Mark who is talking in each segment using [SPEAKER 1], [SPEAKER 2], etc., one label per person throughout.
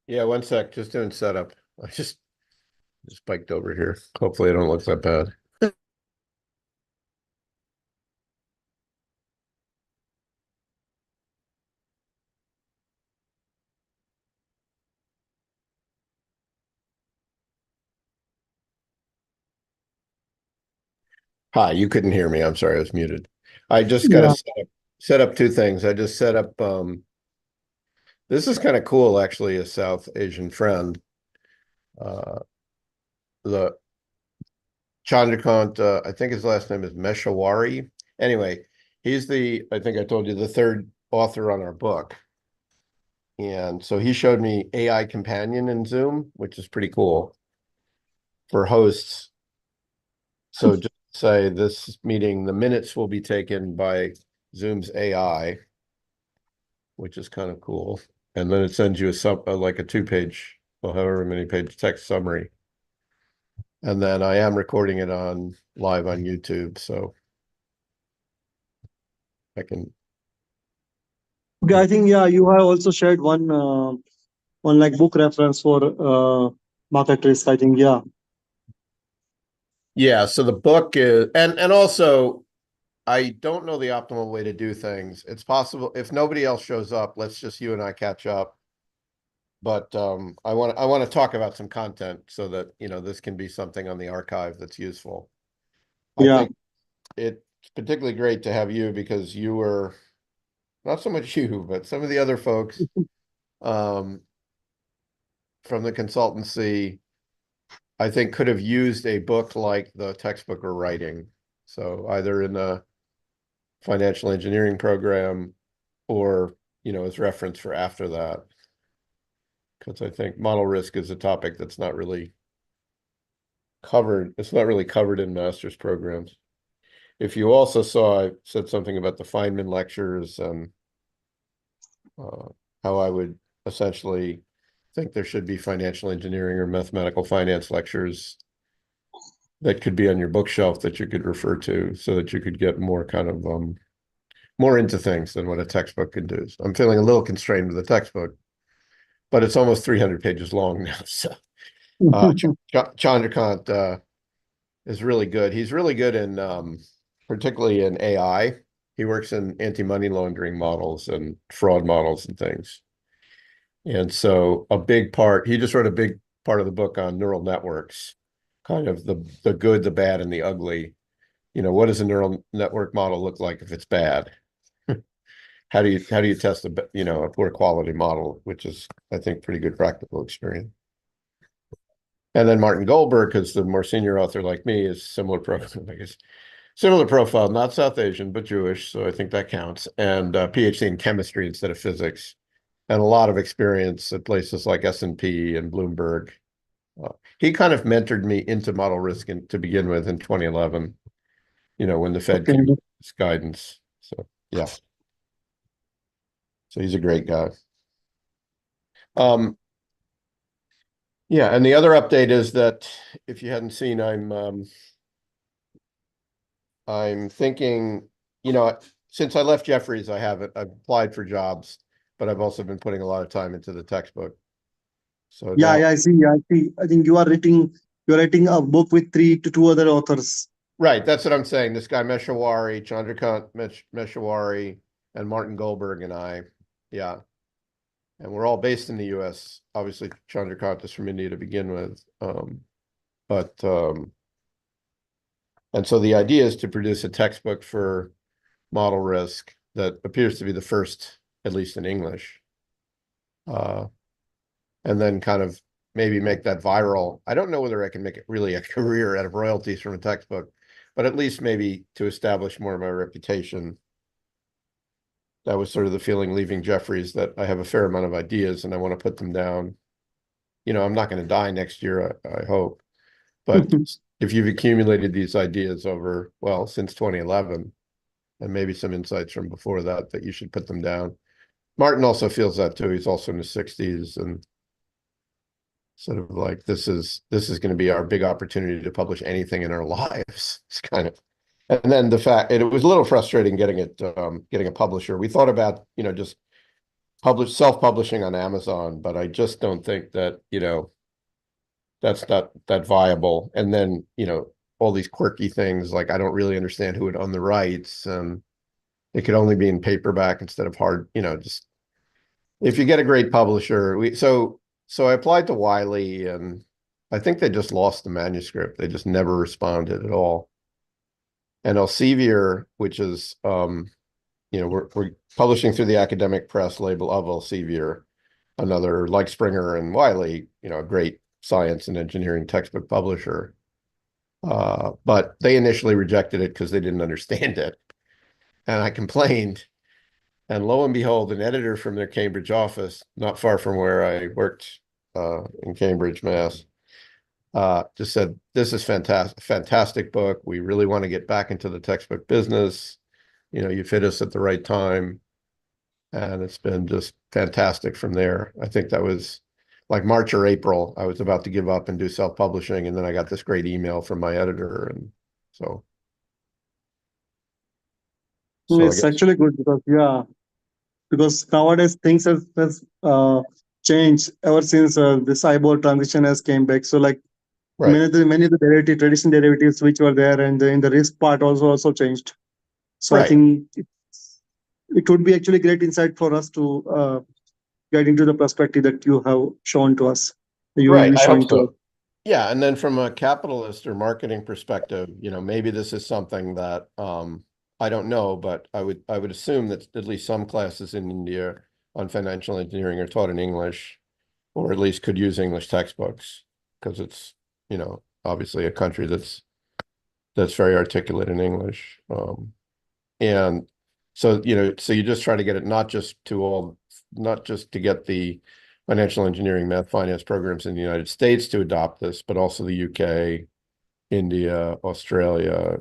[SPEAKER 1] Yeah, one sec, just doing setup. I just biked over here. Hopefully I don't look that bad. Hi, you couldn't hear me. I'm sorry, I was muted. I just got to
[SPEAKER 2] Yeah,
[SPEAKER 1] set up two things. I just set up this is kind of cool actually, a South Asian friend. Uh the Chandrakant, I think his last name is Meshawari. Anyway, he's I think I told you, the third author on our book. And so he showed me AI Companion in Zoom, which is pretty cool for hosts. So just say this meeting, the minutes will be taken by Zoom's AI, which is kind of cool. And then it sends you like a 2-page, or however many page text summary. And then I am recording it on live on YouTube, so I can.
[SPEAKER 2] okay, I think yeah, you have also shared one like book reference for market risk. I think yeah,
[SPEAKER 1] Yeah, so the book is, and also I don't know the optimal way to do things. It's possible if nobody else shows up, let's just you and I catch up. But I want to talk about some content so that this can be something on the archive that's useful. I
[SPEAKER 2] yeah.
[SPEAKER 1] think it's particularly great to have you because you were not so much you, but some of the other folks um, from the consultancy, I think could have used a book like the textbook we're writing. So either in the financial engineering program or, as reference for after that. Because I think model risk is a topic that's not really covered. It's not really covered in master's programs. If you also saw, I said something about the Feynman lectures and uh, how I would essentially think there should be financial engineering or mathematical finance lectures that could be on your bookshelf that you could refer to so that you could get more kind of more into things than what a textbook can do. So I'm feeling a little constrained with the textbook, but it's almost 300 pages long now. So Chandrakant is really good. He's really good in particularly in AI. He works in anti-money laundering models and fraud models and things. And so he just wrote a big part of the book on neural networks, kind of the good, the bad, and the ugly. What does a neural network model look like if it's bad? How do you test a poor quality model, which is, I think, pretty good practical experience. And then Martin Goldberg, because the more senior author like me is similar profile, I guess, similar profile, not South Asian, but Jewish. So I think that counts. And PhD in chemistry instead of physics, and a lot of experience at places like S&P and Bloomberg. He kind of mentored me into model risk to begin with in 2011, when the Fed
[SPEAKER 2] Okay,
[SPEAKER 1] came with this guidance. So yeah, so he's a great guy. Um, yeah, and the other update is that if you hadn't seen, I'm thinking, since I left Jefferies, I've applied for jobs, but I've also been putting a lot of time into the textbook. So
[SPEAKER 2] yeah,
[SPEAKER 1] now,
[SPEAKER 2] yeah. I see. I see. I think you're writing a book with three to two other authors.
[SPEAKER 1] right, that's what I'm saying. This guy Meshawari, Chandrakant Meshawari, and Martin Goldberg and I, yeah, and we're all based in the U.S. Obviously, Chandrakant is from India to begin with, but and so the idea is to produce a textbook for model risk that appears to be the first, at least in English. Uh, and then kind of maybe make that viral. I don't know whether I can make it really a career out of royalties from a textbook, but at least maybe to establish more of my reputation. That was sort of the feeling leaving Jefferies, that I have a fair amount of ideas and I want to put them down. I'm not going to die next year, I hope. But if you've accumulated these ideas over, well, since 2011, and maybe some insights from before that, that you should put them down. Martin also feels that too. He's also in his 60s and sort of like this is going to be our big opportunity to publish anything in our lives. It's kind of, and then the fact, and it was a little frustrating getting a publisher. We thought about, just self-publishing on Amazon, but I just don't think that, that's not that viable. And then, all these quirky things, like I don't really understand who would own the rights, and it could only be in paperback instead of hard, just if you get a great publisher. So I applied to Wiley, and I think they just lost the manuscript. They just never responded at all. And Elsevier, which is we're publishing through the academic press label of Elsevier, another like Springer and Wiley, a great science and engineering textbook publisher. But they initially rejected it because they didn't understand it. And I complained. And lo and behold, an editor from their Cambridge office, not far from where I worked in Cambridge, Mass, just said, "This is fantastic book. We really want to get back into the textbook business. You've hit us at the right time." And it's been just fantastic from there. I think that was like March or April. I was about to give up and do self-publishing, and then I got this great email from my editor, and so I
[SPEAKER 2] It's
[SPEAKER 1] guess
[SPEAKER 2] actually good because nowadays things has changed ever since this IBOR transition has came back. So like
[SPEAKER 1] right,
[SPEAKER 2] many of the traditional derivatives which were there, and in the risk part also changed. So I
[SPEAKER 1] right.
[SPEAKER 2] think it would be actually great insight for us to get into the perspective that you have shown to us. You will
[SPEAKER 1] Right.
[SPEAKER 2] be
[SPEAKER 1] I hope
[SPEAKER 2] showing to us.
[SPEAKER 1] so. Yeah, and then from a capitalist or marketing perspective, maybe this is something that I don't know, but I would assume that at least some classes in India on financial engineering are taught in English, or at least could use English textbooks, because it's, obviously a country that's very articulate in English. And so, so you just try to get it not just to get the financial engineering, math, finance programs in the United States to adopt this, but also the UK, India, Australia,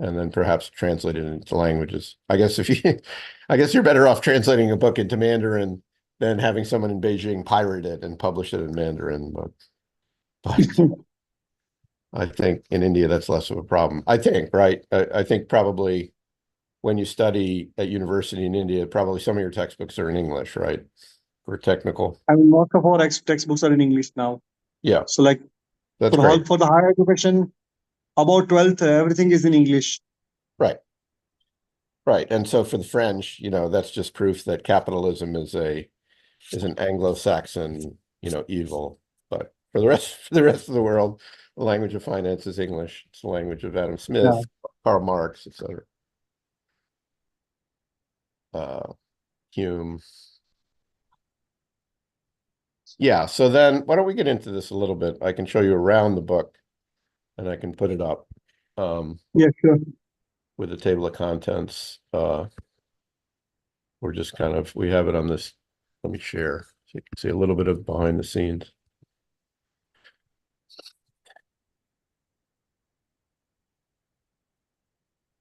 [SPEAKER 1] and then perhaps translate it into languages. I guess I guess you're better off translating a book into Mandarin than having someone in Beijing pirate it and publish it in Mandarin. But I think in India, that's less of a problem. I think, right? I think probably when you study at university in India, probably some of your textbooks are in English, right? For technical.
[SPEAKER 2] I mean, most of our textbooks are in English now.
[SPEAKER 1] Yeah,
[SPEAKER 2] So like
[SPEAKER 1] that's great.
[SPEAKER 2] for the higher education, about 12th, everything is in English.
[SPEAKER 1] Right. Right. And so for the French, that's just proof that capitalism is an Anglo-Saxon, evil. But for the rest of the world, the language of finance is English. It's the language of Adam
[SPEAKER 2] Yeah.
[SPEAKER 1] Smith, Karl Marx, etc. Hume. Yeah. So then why don't we get into this a little bit? I can show you around the book, and I can put it up
[SPEAKER 2] Yeah, sure.
[SPEAKER 1] with a table of contents. We're just we have it on this. Let me share so you can see a little bit of behind the scenes.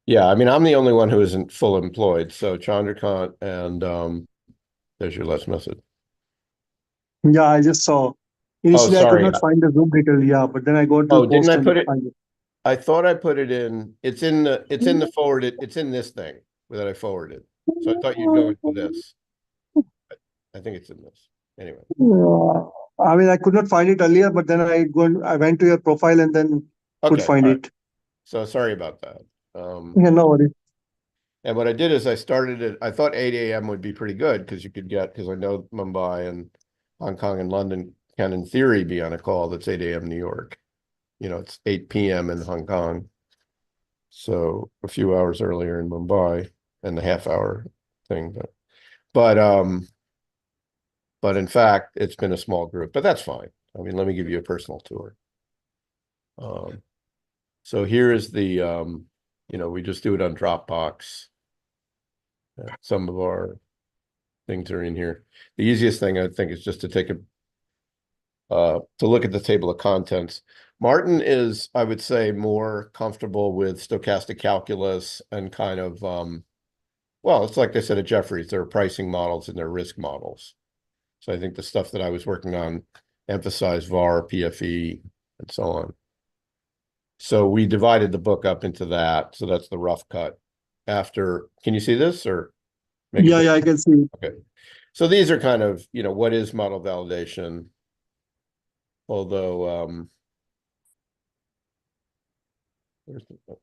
[SPEAKER 1] Yeah, I mean, I'm the only one who isn't full employed. So Chandrakant and there's your last message.
[SPEAKER 2] Yeah, I just saw.
[SPEAKER 1] Oh,
[SPEAKER 2] Initially, I could
[SPEAKER 1] sorry.
[SPEAKER 2] not find the Zoom detail. Yeah, but then I go to the
[SPEAKER 1] Oh, didn't
[SPEAKER 2] post
[SPEAKER 1] I
[SPEAKER 2] and
[SPEAKER 1] put it?
[SPEAKER 2] find it.
[SPEAKER 1] I thought I put it in. It's in the forwarded. It's in this thing that I forwarded. So I thought you'd go into this. I think it's in this. Anyway.
[SPEAKER 2] I mean, I could not find it earlier, but then I went to your profile and then could
[SPEAKER 1] Okay.
[SPEAKER 2] find
[SPEAKER 1] All right.
[SPEAKER 2] it.
[SPEAKER 1] So sorry about that.
[SPEAKER 2] Yeah, no worries.
[SPEAKER 1] And what I did is I started it. I thought 8 a.m. would be pretty good because because I know Mumbai and Hong Kong and London can, in theory, be on a call that's 8 a.m. New York. It's 8 p.m. in Hong Kong. So a few hours earlier in Mumbai, and the half hour thing. But in fact, it's been a small group, but that's fine. I mean, let me give you a personal tour. So here is we just do it on Dropbox. Some of our things are in here. The easiest thing I think is just to to look at the table of contents. Martin is, I would say, more comfortable with stochastic calculus and well, it's like they said at Jefferies, there are pricing models and there are risk models. So I think the stuff that I was working on emphasized VAR, PFE, and so on. So we divided the book up into that. So that's the rough cut. Can you see this or? Make
[SPEAKER 2] Yeah,
[SPEAKER 1] it,
[SPEAKER 2] yeah, I can see.
[SPEAKER 1] okay. So these are kind of, you know, what is model validation? Although, there's still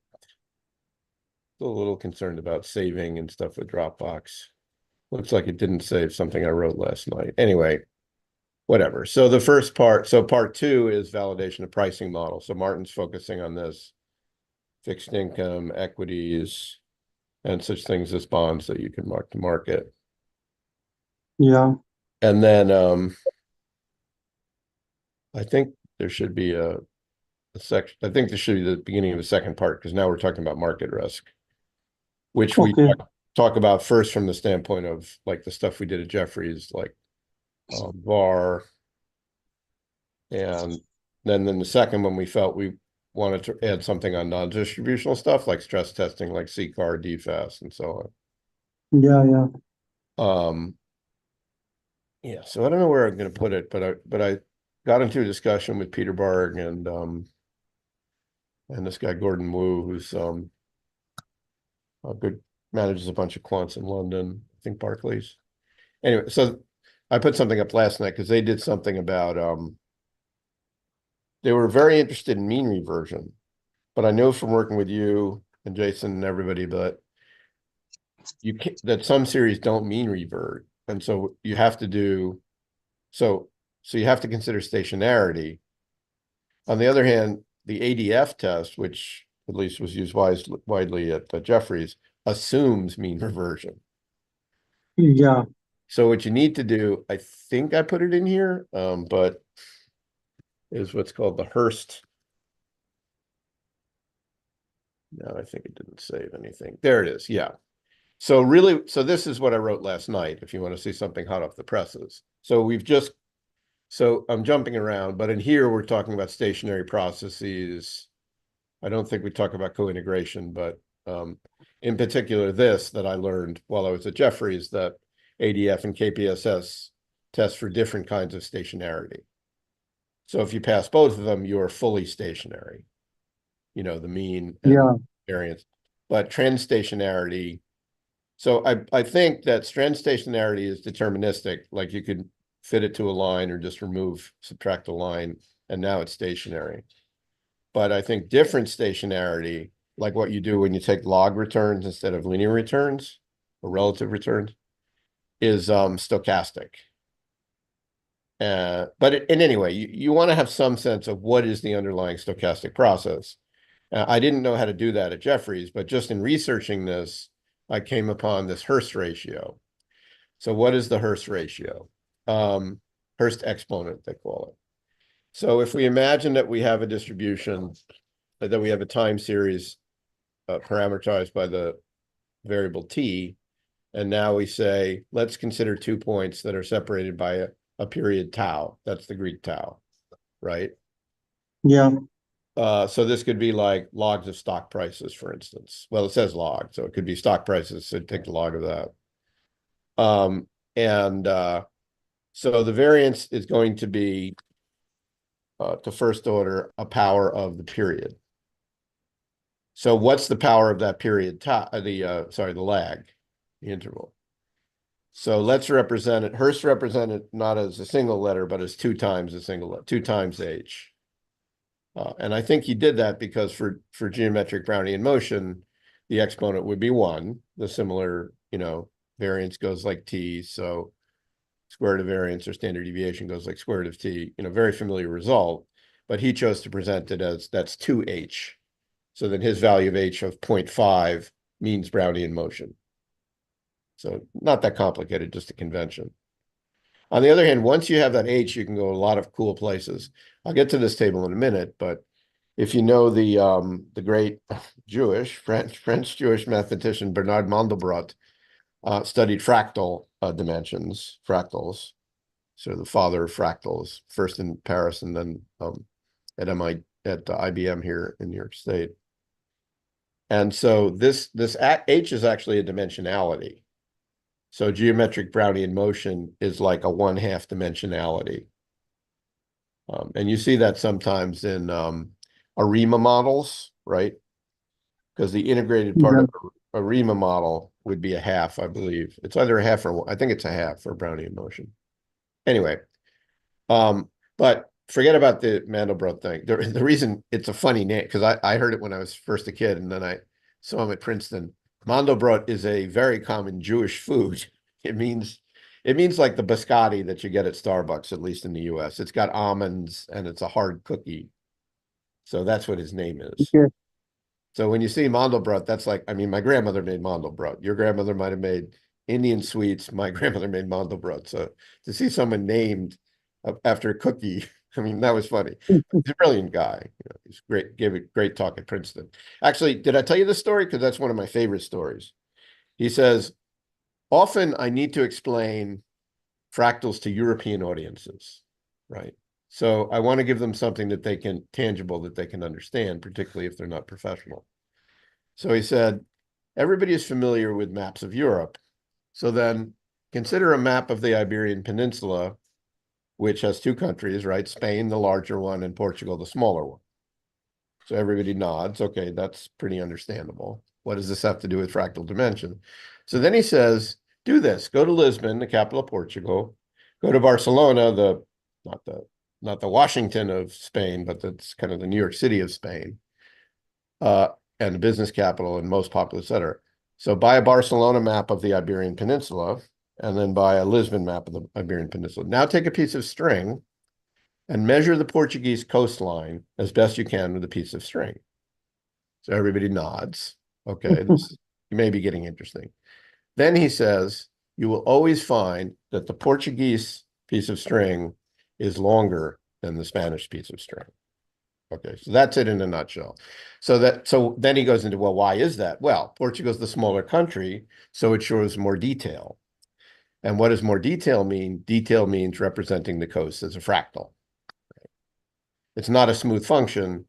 [SPEAKER 1] a little concerned about saving and stuff with Dropbox. Looks like it didn't save something I wrote last night. Anyway, whatever. So the first part, so part two is validation of pricing model. So Martin's focusing on this fixed income, equities, and such things as bonds that you can mark to market.
[SPEAKER 2] Yeah,
[SPEAKER 1] And then I think there should be a section. I think this should be the beginning of the second part because now we're talking about market risk, which we
[SPEAKER 2] okay.
[SPEAKER 1] talk about first from the standpoint of like the stuff we did at Jefferies, like VAR. And then the second one, we felt we wanted to add something on non-distributional stuff like stress testing, like CCAR, DFAST, and so
[SPEAKER 2] Yeah, yeah.
[SPEAKER 1] on. Yeah, so I don't know where I'm going to put it, but I got into a discussion with Peter Barg and this guy Gordon Wu, who's a good manages a bunch of quants in London, I think Barclays. Anyway, so I put something up last night because they did something about they were very interested in mean reversion, but I know from working with you and Jason and everybody that you can't, that some series don't mean revert, and so you have to do so you have to consider stationarity. On the other hand, the ADF test, which at least was used widely at Jefferies, assumes mean reversion.
[SPEAKER 2] Yeah,
[SPEAKER 1] So what you need to do, I think I put it in here, but is what's called the Hurst. No, I think it didn't save anything. There it is. Yeah. So really, so this is what I wrote last night, if you want to see something hot off the presses. So I'm jumping around, but in here, we're talking about stationary processes. I don't think we talk about co-integration, but in particular, this that I learned while I was at Jefferies, that ADF and KPSS test for different kinds of stationarity. So if you pass both of them, you're fully stationary, you know, the mean and
[SPEAKER 2] yeah,
[SPEAKER 1] variance. But trend stationarity, so I think that trend stationarity is deterministic, like you could fit it to a line or just subtract a line, and now it's stationary. But I think different stationarity, like what you do when you take log returns instead of linear returns or relative returns, is stochastic. But in any way, you want to have some sense of what is the underlying stochastic process. I didn't know how to do that at Jefferies, but just in researching this, I came upon this Hurst ratio. So what is the Hurst ratio? Hurst exponent, they call it. So if we imagine that we have a distribution, that we have a time series parameterized by the variable t, and now we say, let's consider 2 points that are separated by a period tau. That's the Greek tau, right?
[SPEAKER 2] yeah,
[SPEAKER 1] So this could be like logs of stock prices, for instance. Well, it says log, so it could be stock prices, so take the log of that. And so the variance is going to be to first order a power of the period. So what's the power of that period? The lag, the interval. So let's represent it. Hurst represented not as a single letter, but as 2 times a single letter, 2 times h. And I think he did that because for geometric Brownian motion, the exponent would be 1. The similar, you know, variance goes like t. So square root of variance or standard deviation goes like square root of t. You know, very familiar result. But he chose to present it as that's 2h. So then his value of h of 0.5 means Brownian motion. So not that complicated, just a convention. On the other hand, once you have that h, you can go a lot of cool places. I'll get to this table in a minute, but if you know the great French Jewish mathematician Bernard Mandelbrot studied fractal dimensions, fractals. So the father of fractals, first in Paris and then at IBM here in New York State. And so this h is actually a dimensionality. So geometric Brownian motion is like a 1/2 dimensionality. And you see that sometimes in ARIMA models, right? Because the integrated part
[SPEAKER 2] yeah,
[SPEAKER 1] of a Riemann model would be a half, I believe. It's either a half or I think it's a half for Brownian motion. Anyway, but forget about the Mandelbrot thing. The reason it's a funny name, because I heard it when I was first a kid, and then I saw him at Princeton. Mandelbrot is a very common Jewish food. It means like the biscotti that you get at Starbucks, at least in the US. It's got almonds and it's a hard cookie. So that's what his name is.
[SPEAKER 2] Okay.
[SPEAKER 1] So when you see Mandelbrot, that's like, I mean, my grandmother made Mandelbrot. Your grandmother might have made Indian sweets. My grandmother made Mandelbrot. So to see someone named after a cookie, I mean, that was funny. He's a brilliant guy. You know, he's great, gave a great talk at Princeton. Actually, did I tell you the story? Because that's one of my favorite stories. He says, often I need to explain fractals to European audiences, right? So I want to give them something that they can, tangible, that they can understand, particularly if they're not professional. So he said, everybody is familiar with maps of Europe. So then consider a map of the Iberian Peninsula, which has two countries, right? Spain, the larger one, and Portugal, the smaller one. So everybody nods. Okay, that's pretty understandable. What does this have to do with fractal dimension? So then he says, do this. Go to Lisbon, the capital of Portugal. Go to Barcelona, not the Washington of Spain, but that's kind of the New York City of Spain, and the business capital and most populous, et cetera. So buy a Barcelona map of the Iberian Peninsula, and then buy a Lisbon map of the Iberian Peninsula. Now take a piece of string and measure the Portuguese coastline as best you can with a piece of string. So everybody nods. Okay, you may be getting interesting. Then he says, you will always find that the Portuguese piece of string is longer than the Spanish piece of string. Okay, so that's it in a nutshell. So then he goes into, well, why is that? Well, Portugal's the smaller country, so it shows more detail. And what does more detail mean? Detail means representing the coast as a fractal. It's not a smooth function,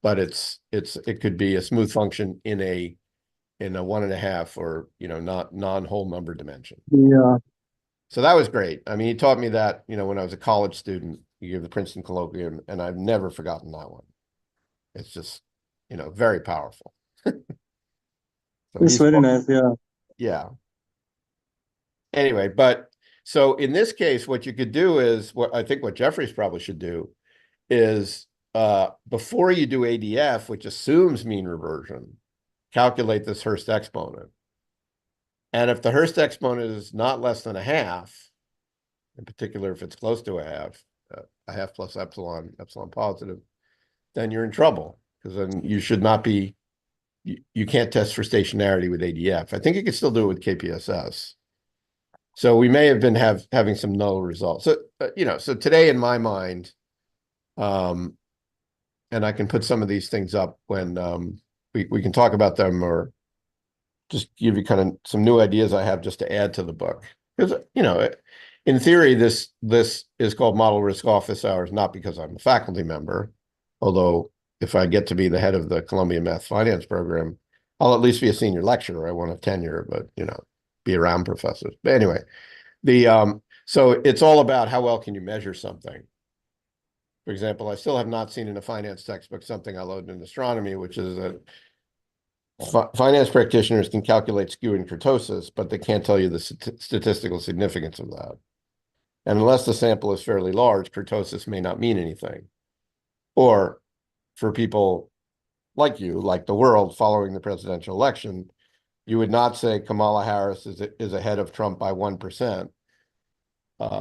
[SPEAKER 1] but it could be a smooth function in a 1.5 or not non-whole number dimension.
[SPEAKER 2] Yeah.
[SPEAKER 1] So that was great. I mean, he taught me that, when I was a college student, he gave the Princeton colloquium, and I've never forgotten that one. It's just, very powerful. So
[SPEAKER 2] It's very nice. Yeah.
[SPEAKER 1] yeah. Anyway, so in this case, what you could do is what I think what Jeffries probably should do is before you do ADF, which assumes mean reversion, calculate this Hurst exponent. And if the Hurst exponent is not less than a half, in particular, if it's close to a half plus epsilon positive, then you're in trouble, because then you should not be, you can't test for stationarity with ADF. I think you can still do it with KPSS. So we may have been having some null results. So, so today in my mind, and I can put some of these things up when we can talk about them, or just give you kind of some new ideas I have just to add to the book. Because, in theory, this is called Model Risk Office Hours, not because I'm a faculty member, although if I get to be the head of the Columbia Math Finance program, I'll at least be a senior lecturer. I won't have tenure, but, be around professors. But anyway, so it's all about how well can you measure something. For example, I still have not seen in a finance textbook something I loaded in astronomy, which is that finance practitioners can calculate skew and kurtosis, but they can't tell you the statistical significance of that. And unless the sample is fairly large, kurtosis may not mean anything. Or for people like you, like the world following the presidential election, you would not say Kamala Harris is ahead of Trump by 1%,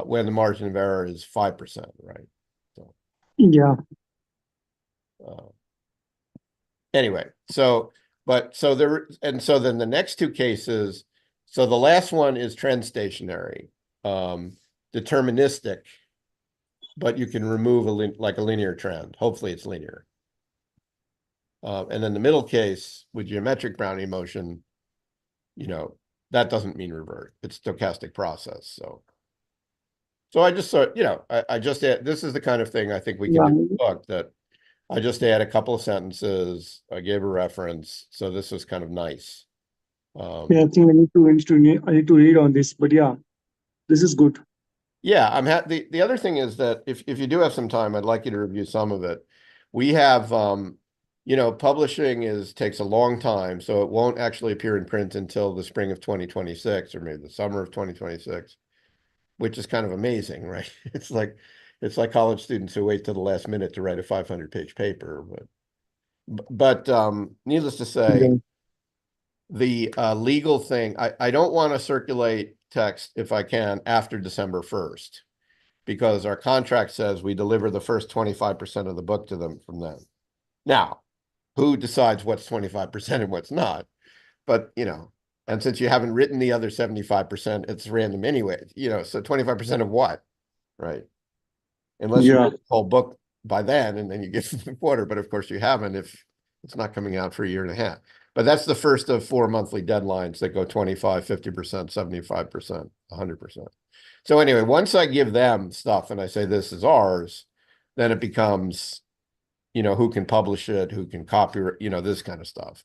[SPEAKER 1] when the margin of error is 5%, right? So,
[SPEAKER 2] Yeah.
[SPEAKER 1] Anyway, then the next two cases, so the last one is trend stationary, deterministic, but you can remove like a linear trend. Hopefully it's linear. And then the middle case with geometric Brownian motion, that doesn't mean revert. It's stochastic process. So I just thought, I just add, this is the kind of thing I think we can do in the book, that I just add a couple of sentences. I gave a reference. So this was kind of nice.
[SPEAKER 2] Yeah, I think I need to read on this, but yeah, this is good.
[SPEAKER 1] Yeah, I'm happy. The other thing is that if you do have some time, I'd like you to review some of it. We have you know, publishing takes a long time, so it won't actually appear in print until the spring of 2026 or maybe the summer of 2026, which is kind of amazing, right? It's like college students who wait till the last minute to write a 500-page paper. But needless to say,
[SPEAKER 2] Yeah.
[SPEAKER 1] the legal thing, I don't want to circulate text if I can after December 1st, because our contract says we deliver the first 25% of the book to them from then. Now, who decides what's 25% and what's not? But, you know, and since you haven't written the other 75%, it's random anyway, you know, so 25% of what, right? Unless you
[SPEAKER 2] Yeah.
[SPEAKER 1] write the whole book by then and then you get to the quarter, but of course you haven't if it's not coming out for a year and a half. But that's the first of 4 monthly deadlines that go 25, 50%, 75%, 100%. So anyway, once I give them stuff and I say this is ours, then it becomes, you know, who can publish it, who can copyright, you know, this kind of stuff.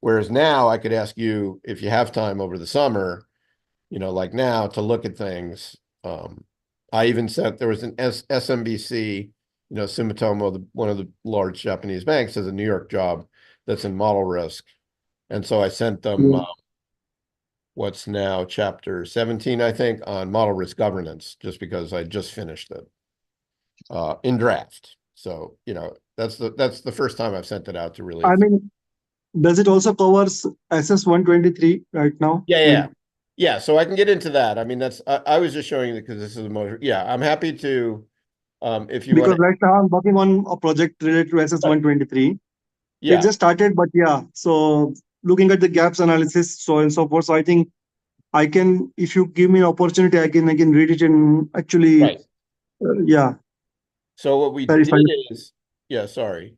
[SPEAKER 1] Whereas now I could ask you if you have time over the summer, you know, like now to look at things. I even sent, there was an SMBC, you know, Sumitomo, one of the large Japanese banks, has a New York job that's in model risk. And so I sent them
[SPEAKER 2] Yeah.
[SPEAKER 1] what's now chapter 17, I think, on model risk governance, just because I just finished it in draft. So, you know, that's the first time I've sent it out to really.
[SPEAKER 2] I mean, does it also covers SS 123 right now?
[SPEAKER 1] Yeah,
[SPEAKER 2] I
[SPEAKER 1] yeah.
[SPEAKER 2] mean,
[SPEAKER 1] Yeah, so I can get into that. I mean, I was just showing you because this is the most, yeah, I'm happy to, if you want
[SPEAKER 2] because
[SPEAKER 1] to,
[SPEAKER 2] right now I'm working on a project related to SS 123. It
[SPEAKER 1] yeah,
[SPEAKER 2] just started, but yeah. So looking at the gaps analysis, so on and so forth. So I think I can, if you give me an opportunity, I can read it and actually,
[SPEAKER 1] right.
[SPEAKER 2] yeah,
[SPEAKER 1] So what we
[SPEAKER 2] verify.
[SPEAKER 1] did is, yeah, sorry.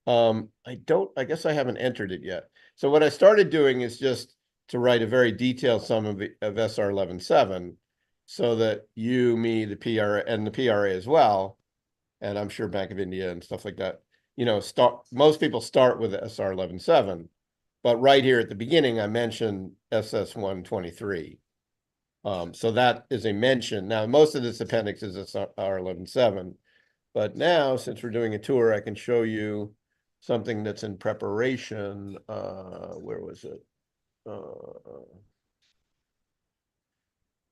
[SPEAKER 1] I guess I haven't entered it yet. So what I started doing is just to write a very detailed sum of SR 11.7 so that you, me, the PR and the PRA as well, and I'm sure Bank of India and stuff like that, you know, most people start with SR 11.7, but right here at the beginning, I mentioned SS 123. So that is a mention. Now, most of this appendix is SR 11.7, but now, since we're doing a tour, I can show you something that's in preparation. Where was it?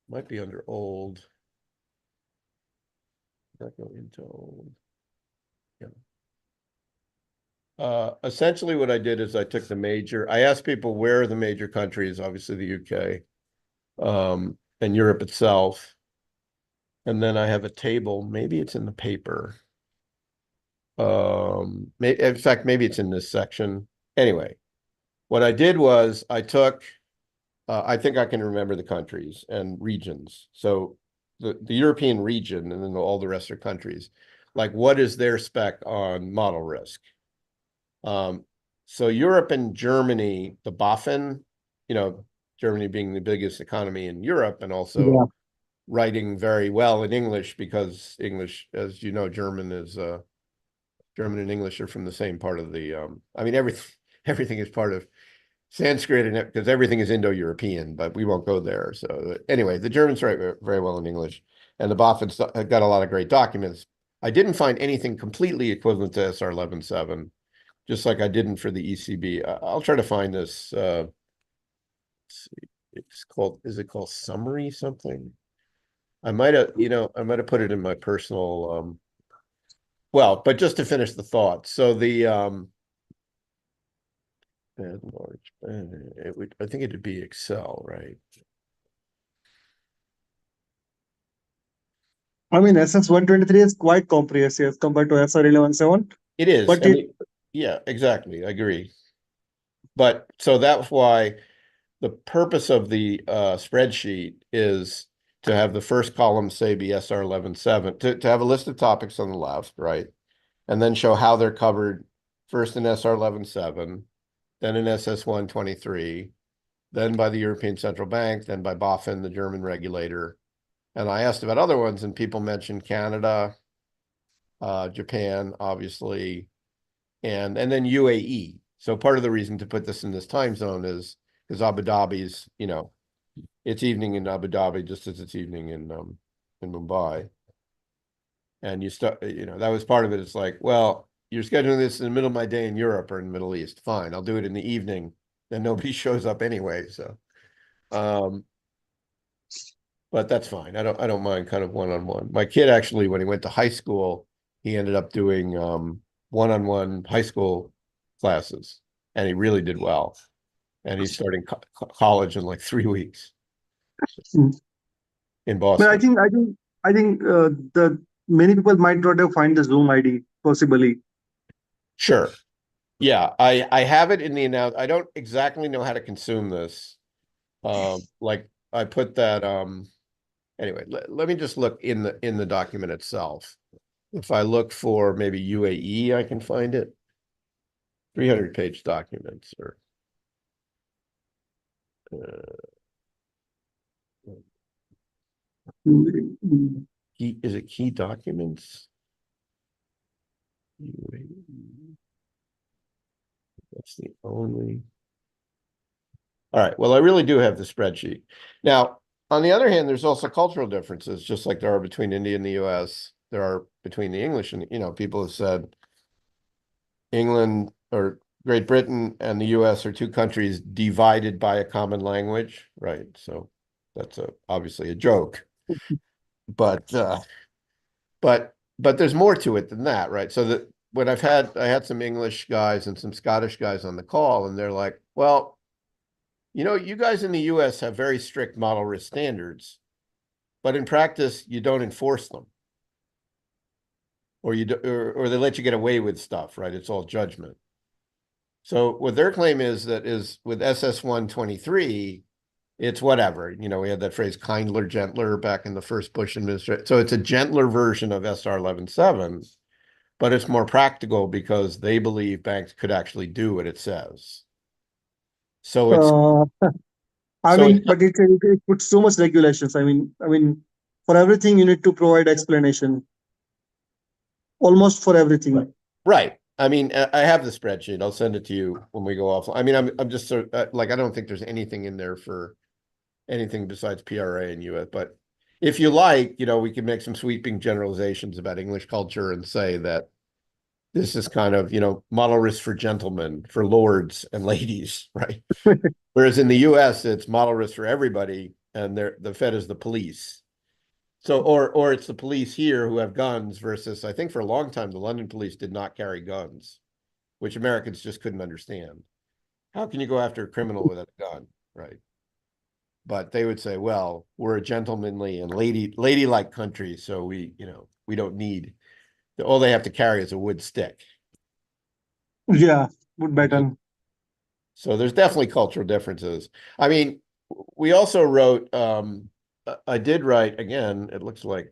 [SPEAKER 1] Might be under old. Not go into old. Yeah. Essentially what I did is I took I asked people where are the major countries, obviously the UK, and Europe itself. And then I have a table, maybe it's in the paper. In fact, maybe it's in this section. Anyway, what I did was I took, I think I can remember the countries and regions. So the European region and then all the rest are countries. Like what is their spec on model risk? So Europe and Germany, the BaFin, you know, Germany being the biggest economy in Europe and also
[SPEAKER 2] Yeah.
[SPEAKER 1] writing very well in English because English, as you know, German and English are from the same part of the, I mean, everything is part of Sanskrit and because everything is Indo-European, but we won't go there. So anyway, the Germans write very well in English and the BaFin's got a lot of great documents. I didn't find anything completely equivalent to SR 11.7, just like I didn't for the ECB. I'll try to find this. Let's see. Is it called summary something? I might have, you know, I might have put it in my personal, well, but just to finish the thought. So the, bad large, I think it'd be Excel, right?
[SPEAKER 2] I mean, SS 123 is quite comprehensive compared to SR 11.7,
[SPEAKER 1] It is.
[SPEAKER 2] but it,
[SPEAKER 1] Yeah, exactly. I agree. But so that's why the purpose of the spreadsheet is to have the first column say be SR 11.7, to have a list of topics on the left, right? And then show how they're covered first in SR 11.7, then in SS 123, then by the European Central Bank, then by BaFin, the German regulator. And I asked about other ones, and people mentioned Canada, Japan, obviously, and then UAE. So part of the reason to put this in this time zone is because Abu Dhabi's, you know, it's evening in Abu Dhabi just as it's evening in Mumbai. And you start, you know, that was part of it. It's like, well, you're scheduling this in the middle of my day in Europe or in the Middle East. Fine, I'll do it in the evening. Then nobody shows up anyway. So, but that's fine. I don't mind kind of one-on-one. My kid actually, when he went to high school, he ended up doing one-on-one high school classes, and he really did well. And he's starting college in like 3 weeks
[SPEAKER 2] Mm.
[SPEAKER 1] in
[SPEAKER 2] But
[SPEAKER 1] Boston.
[SPEAKER 2] I think the many people might not have find the Zoom ID possibly.
[SPEAKER 1] Sure. Yeah, I have it in the announce. I don't exactly know how to consume this. Like I put that anyway, let me just look in the document itself. If I look for maybe UAE, I can find it. 300-page documents or
[SPEAKER 2] Mm.
[SPEAKER 1] is it key documents? UAE. That's the only. All right. Well, I really do have the spreadsheet. Now, on the other hand, there's also cultural differences, just like there are between India and the US. There are between the English and, people have said England or Great Britain and the US are two countries divided by a common language, right? So that's obviously a joke. But but there's more to it than that, right? So that when I had some English guys and some Scottish guys on the call, and they're like, well, you guys in the US have very strict model risk standards, but in practice, you don't enforce them. Or you do, or they let you get away with stuff, right? It's all judgment. So what their claim is that is with SS 123, it's whatever. We had that phrase kindler, gentler back in the first Bush administration. So it's a gentler version of SR 11.7, but it's more practical because they believe banks could actually do what it says. So it's
[SPEAKER 2] Uh, I
[SPEAKER 1] so
[SPEAKER 2] mean,
[SPEAKER 1] it's
[SPEAKER 2] but it puts so much regulations. I mean, for everything you need to provide explanation. Almost for everything.
[SPEAKER 1] right. I mean, I have the spreadsheet. I'll send it to you when we go off. I mean, I'm just sort of like I don't think there's anything in there for anything besides PRA and US. But if you like, we can make some sweeping generalizations about English culture and say that this is kind of, model risk for gentlemen, for lords and ladies, right? Whereas in the US, it's model risk for everybody, and the Fed is the police. So, or it's the police here who have guns versus, I think for a long time, the London police did not carry guns, which Americans just couldn't understand. How can you go after a criminal without a gun, right? But they would say, well, we're a gentlemanly and ladylike country, so we don't need, all they have to carry is a wood stick.
[SPEAKER 2] Yeah, wood baton.
[SPEAKER 1] So there's definitely cultural differences. I mean, we also wrote, I did write, again, it looks like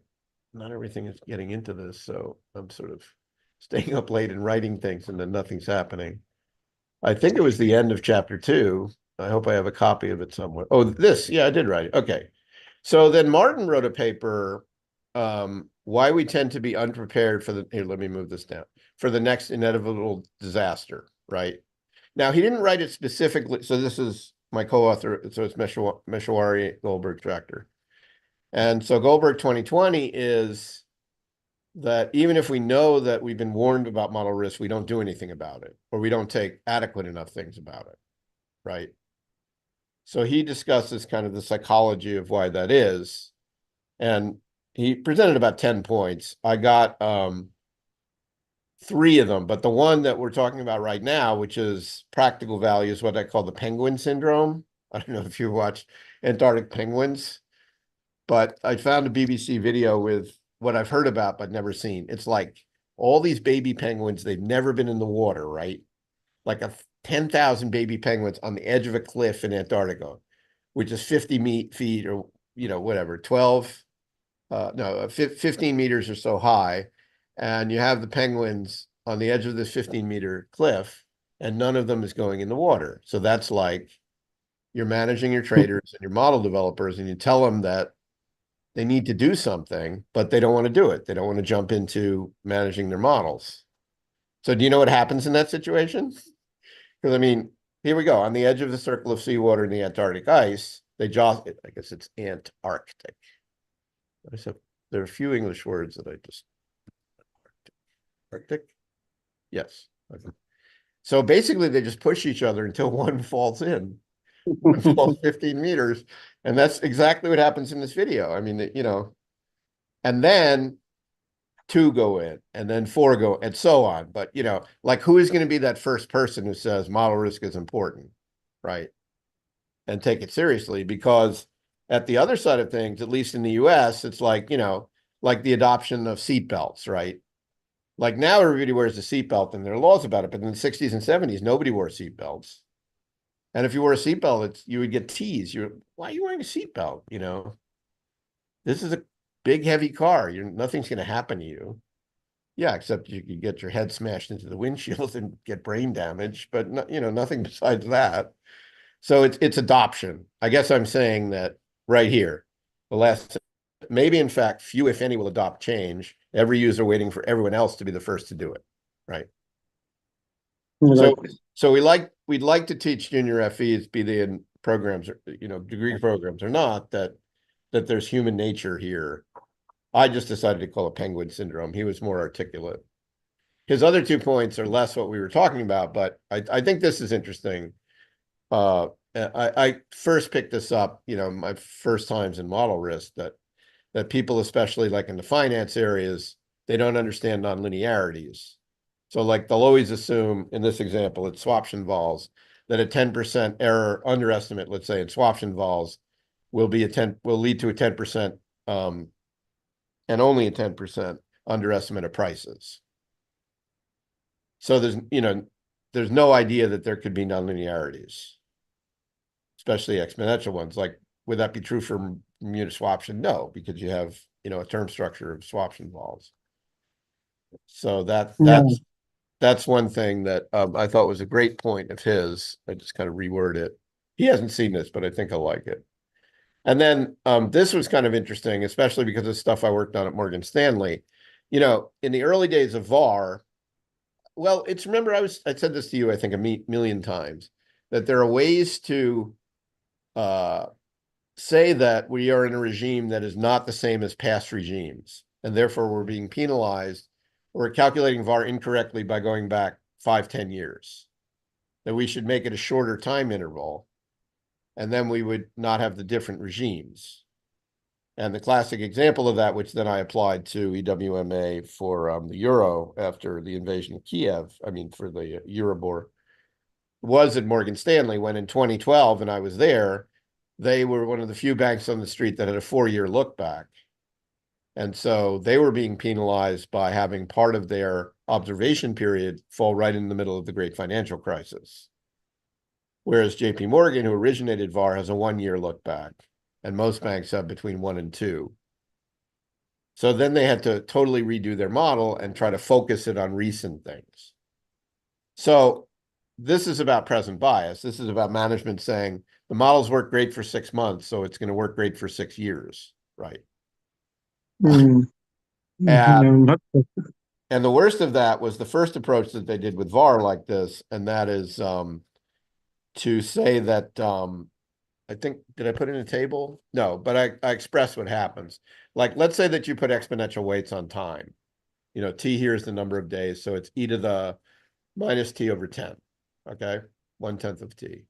[SPEAKER 1] not everything is getting into this, so I'm sort of staying up late and writing things and then nothing's happening. I think it was the end of chapter 2. I hope I have a copy of it somewhere. Oh, yeah, I did write it. Okay. So then Martin wrote a paper, why we tend to be unprepared here, let me move this down, for the next inevitable disaster, right? Now, he didn't write it specifically. So this is my co-author. So it's Meshwari, Goldberg, Tractor. And so Goldberg 2020 is that even if we know that we've been warned about model risk, we don't do anything about it, or we don't take adequate enough things about it, right? So he discusses kind of the psychology of why that is. And he presented about 10 points. I got 3 of them, but the one that we're talking about right now, which is practical value, is what I call the penguin syndrome. I don't know if you watched Antarctic penguins, but I found a BBC video with what I've heard about but never seen. It's like all these baby penguins, they've never been in the water, right? Like 10,000 baby penguins on the edge of a cliff in Antarctica, which is 50 feet or, whatever, 15 meters or so high. And you have the penguins on the edge of this 15-meter cliff, and none of them is going in the water. So that's like you're managing your traders and your model developers, and you tell them that they need to do something, but they don't want to do it. They don't want to jump into managing their models. So do you know what happens in that situation? Because I mean, here we go. On the edge of the circle of seawater in the Antarctic ice, I guess it's Antarctic. There are a few English words that I just Arctic. Yes. Okay. So basically they just push each other until one falls in. One falls 15 meters. And that's exactly what happens in this video. I mean, you know, and then two go in and then four go and so on. But, you know, like who is going to be that first person who says model risk is important, right? And take it seriously, because at the other side of things, at least in the US, it's like, you know, like the adoption of seatbelts, right? Like now everybody wears a seatbelt and there are laws about it, but in the 60s and 70s, nobody wore seatbelts. And if you wore a seatbelt, you would get teased. Why are you wearing a seatbelt? You know, this is a big, heavy car. Nothing's going to happen to you. Yeah, except you could get your head smashed into the windshield and get brain damage, but no, you know, nothing besides that. So it's adoption. I guess I'm saying that right here, the last, maybe in fact, few, if any, will adopt change. Every user waiting for everyone else to be the first to do it, right?
[SPEAKER 2] Right.
[SPEAKER 1] So we'd like to teach junior FEs, be they in programs or, you know, degree programs or not, that there's human nature here. I just decided to call it penguin syndrome. He was more articulate. His other 2 points are less what we were talking about, but I think this is interesting. I first picked this up, you know, my first times in model risk, that people, especially like in the finance areas, they don't understand nonlinearities. So like they'll always assume in this example, it's swaption vols, that a 10% error underestimate, let's say in swaption vols, will lead to a 10% and only a 10% underestimate of prices. So there's, you know, there's no idea that there could be nonlinearities, especially exponential ones. Like, would that be true for Muniswaption? No, because you have, you know, a term structure of swaption vols. So
[SPEAKER 2] Yeah.
[SPEAKER 1] that's one thing that I thought was a great point of his. I just kind of reword it. He hasn't seen this, but I think he'll like it. And then this was kind of interesting, especially because of stuff I worked on at Morgan Stanley. You know, in the early days of VAR, well, remember I said this to you, I think a million times, that there are ways to say that we are in a regime that is not the same as past regimes, and therefore we're being penalized. We're calculating VAR incorrectly by going back 5-10 years. That we should make it a shorter time interval, and then we would not have the different regimes. And the classic example of that, which then I applied to EWMA for the euro after the invasion of Kiev, I mean, for the Euribor, was at Morgan Stanley when in 2012, and I was there, they were one of the few banks on the street that had a 4-year look back. And so they were being penalized by having part of their observation period fall right in the middle of the great financial crisis. Whereas JP Morgan, who originated VAR, has a 1-year look back, and most banks have between 1 and 2. So then they had to totally redo their model and try to focus it on recent things. So this is about present bias. This is about management saying the models work great for 6 months, so it's going to work great for 6 years, right?
[SPEAKER 2] Mm.
[SPEAKER 1] And,
[SPEAKER 2] Not-
[SPEAKER 1] and the worst of that was the first approach that they did with VAR like this, and that is to say that I think, did I put in a table? No, but I express what happens. Like, let's say that you put exponential weights on time. You know, t here is the number of days, so it's e to the minus t over 10, okay? 1/10 of t.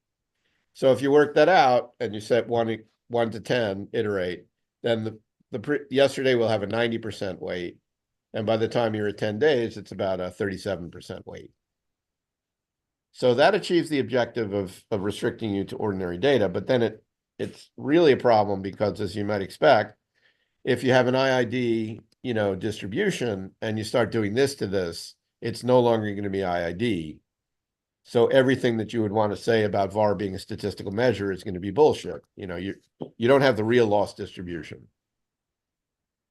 [SPEAKER 1] So if you work that out and you set 1 to 10, iterate, then yesterday will have a 90% weight, and by the time you're at 10 days, it's about a 37% weight. So that achieves the objective of restricting you to ordinary data, but then it's really a problem because, as you might expect, if you have an IID, you know, distribution and you start doing this to this, it's no longer going to be IID. So everything that you would want to say about VAR being a statistical measure is going to be bullshit. You know, you don't have the real loss distribution.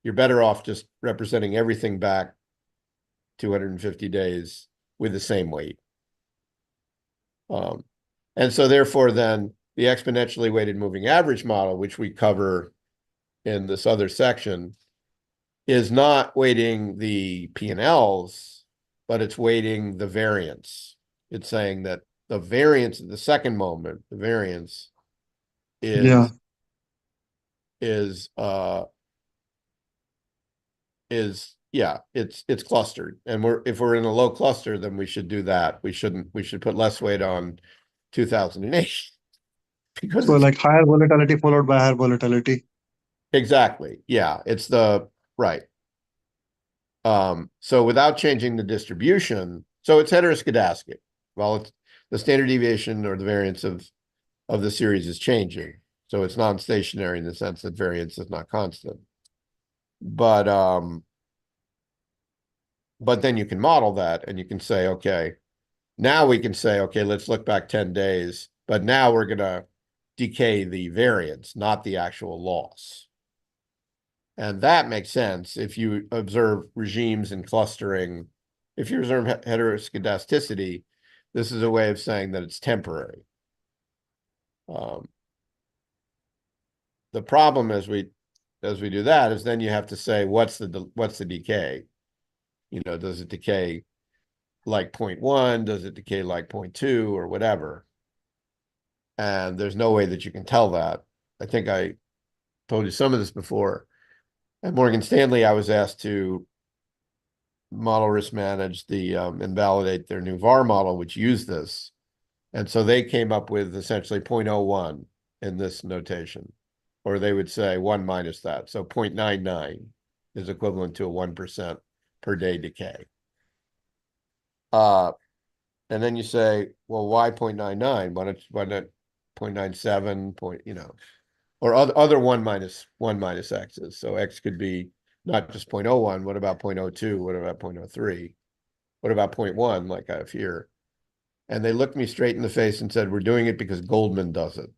[SPEAKER 1] You're better off just representing everything back 250 days with the same weight. And so therefore then the exponentially weighted moving average model, which we cover in this other section, is not weighting the P&Ls, but it's weighting the variance. It's saying that the variance at the second moment, the variance
[SPEAKER 2] Yeah.
[SPEAKER 1] is yeah, it's clustered. And if we're in a low cluster, then we should do that. We should put less weight on 2008 because
[SPEAKER 2] So
[SPEAKER 1] it's
[SPEAKER 2] like higher volatility followed by higher volatility.
[SPEAKER 1] exactly, yeah, it's the right. So without changing the distribution, so it's heteroscedastic. Well, it's the standard deviation or the variance of the series is changing. So it's non-stationary in the sense that variance is not constant. But then you can model that and you can say, okay, now we can say, okay, let's look back 10 days, but now we're gonna decay the variance, not the actual loss. And that makes sense if you observe regimes and clustering. If you observe heteroscedasticity, this is a way of saying that it's temporary. The problem as we do that is then you have to say what's the decay? You know, does it decay like 0.1? Does it decay like 0.2 or whatever? And there's no way that you can tell that. I think I told you some of this before. At Morgan Stanley, I was asked to model risk manage and validate their new VAR model, which used this. And so they came up with essentially 0.01 in this notation, or they would say 1 minus that. So 0.99 is equivalent to a 1% per day decay. And then you say, well, why 0.99? Why not 0.97, or other 1 minus x's. So x could be not just 0.01. What about 0.02? What about 0.03? What about 0.1 like I have here? And they looked me straight in the face and said, we're doing it because Goldman does it.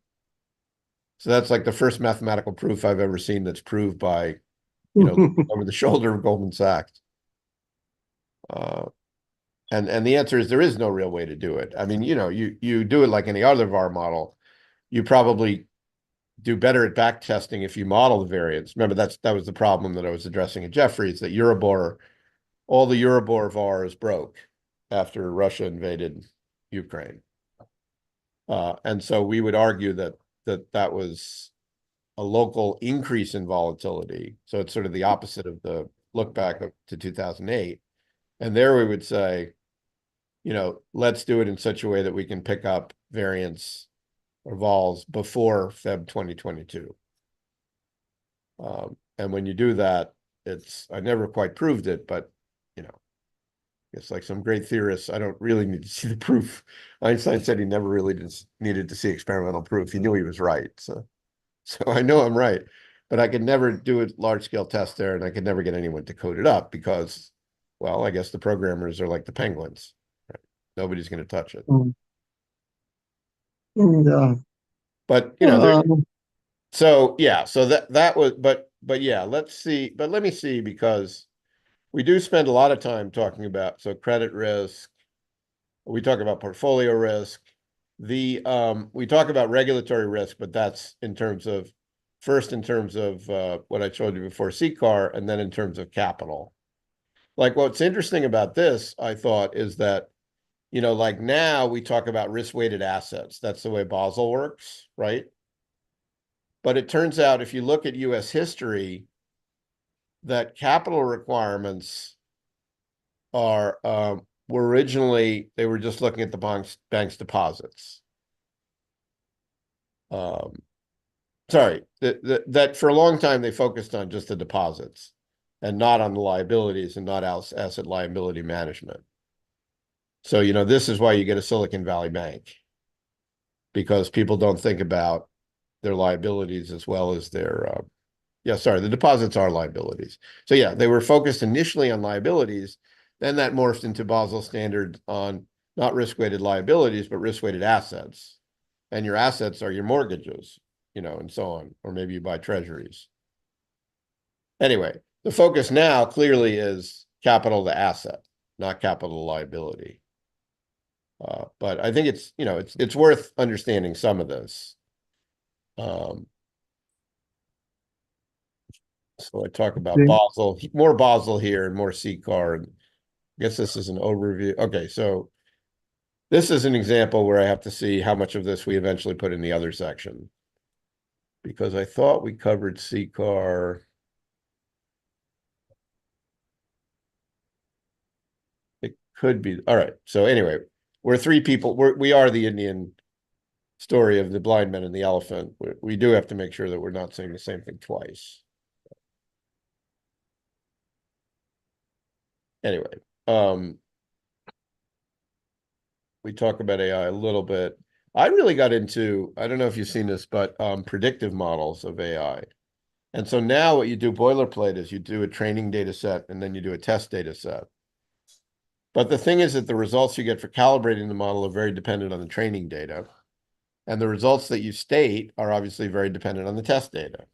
[SPEAKER 1] So that's like the first mathematical proof I've ever seen that's proved by, over the shoulder of Goldman Sachs. And the answer is there is no real way to do it. I mean, you do it like any other VAR model. You probably do better at back testing if you model the variance. Remember, that was the problem that I was addressing at Jefferies, that Euribor, all the Euribor VARs broke after Russia invaded Ukraine. And so we would argue that was a local increase in volatility. So it's sort of the opposite of the look back to 2008. And there we would say, let's do it in such a way that we can pick up variance or vols before Feb 2022. And when you do that, I never quite proved it, but it's like some great theorists, I don't really need to see the proof. Einstein said he never really needed to see experimental proof. He knew he was right. So I know I'm right, but I could never do a large scale test there, and I could never get anyone to code it up because, well, I guess the programmers are like the penguins. Right? Nobody's going to touch it.
[SPEAKER 2] Yeah.
[SPEAKER 1] But so yeah, so that was, but yeah, let's see. But let me see, because we do spend a lot of time talking about credit risk. We talk about portfolio risk. We talk about regulatory risk, but that's in terms of what I showed you before, CCAR, and then in terms of capital. Like what's interesting about this, I thought, is that, like now we talk about risk-weighted assets. That's the way Basel works, right? But it turns out if you look at US history, that capital requirements were originally, they were just looking at the bank's deposits. Sorry, that for a long time they focused on just the deposits and not on the liabilities and not asset liability management. So, this is why you get a Silicon Valley Bank, because people don't think about their liabilities as well as their, the deposits are liabilities. So yeah, they were focused initially on liabilities, then that morphed into Basel standards on not risk-weighted liabilities, but risk-weighted assets. And your assets are your mortgages, and so on, or maybe you buy treasuries. Anyway, the focus now clearly is capital to asset, not capital to liability. But I think it's worth understanding some of this. So I talk about Basel, more Basel here and more CCAR. And I guess this is an overview. Okay, so this is an example where I have to see how much of this we eventually put in the other section, because I thought we covered CCAR. could be. All right. So anyway, we're three people. We are the Indian story of the blind men and the elephant. We do have to make sure that we're not saying the same thing twice. Anyway, we talk about AI a little bit. I really got into, I don't know if you've seen this, but predictive models of AI. And so now what you do boilerplate is you do a training data set and then you do a test data set. But the thing is that the results you get for calibrating the model are very dependent on the training data. And the results that you state are obviously very dependent on the test data.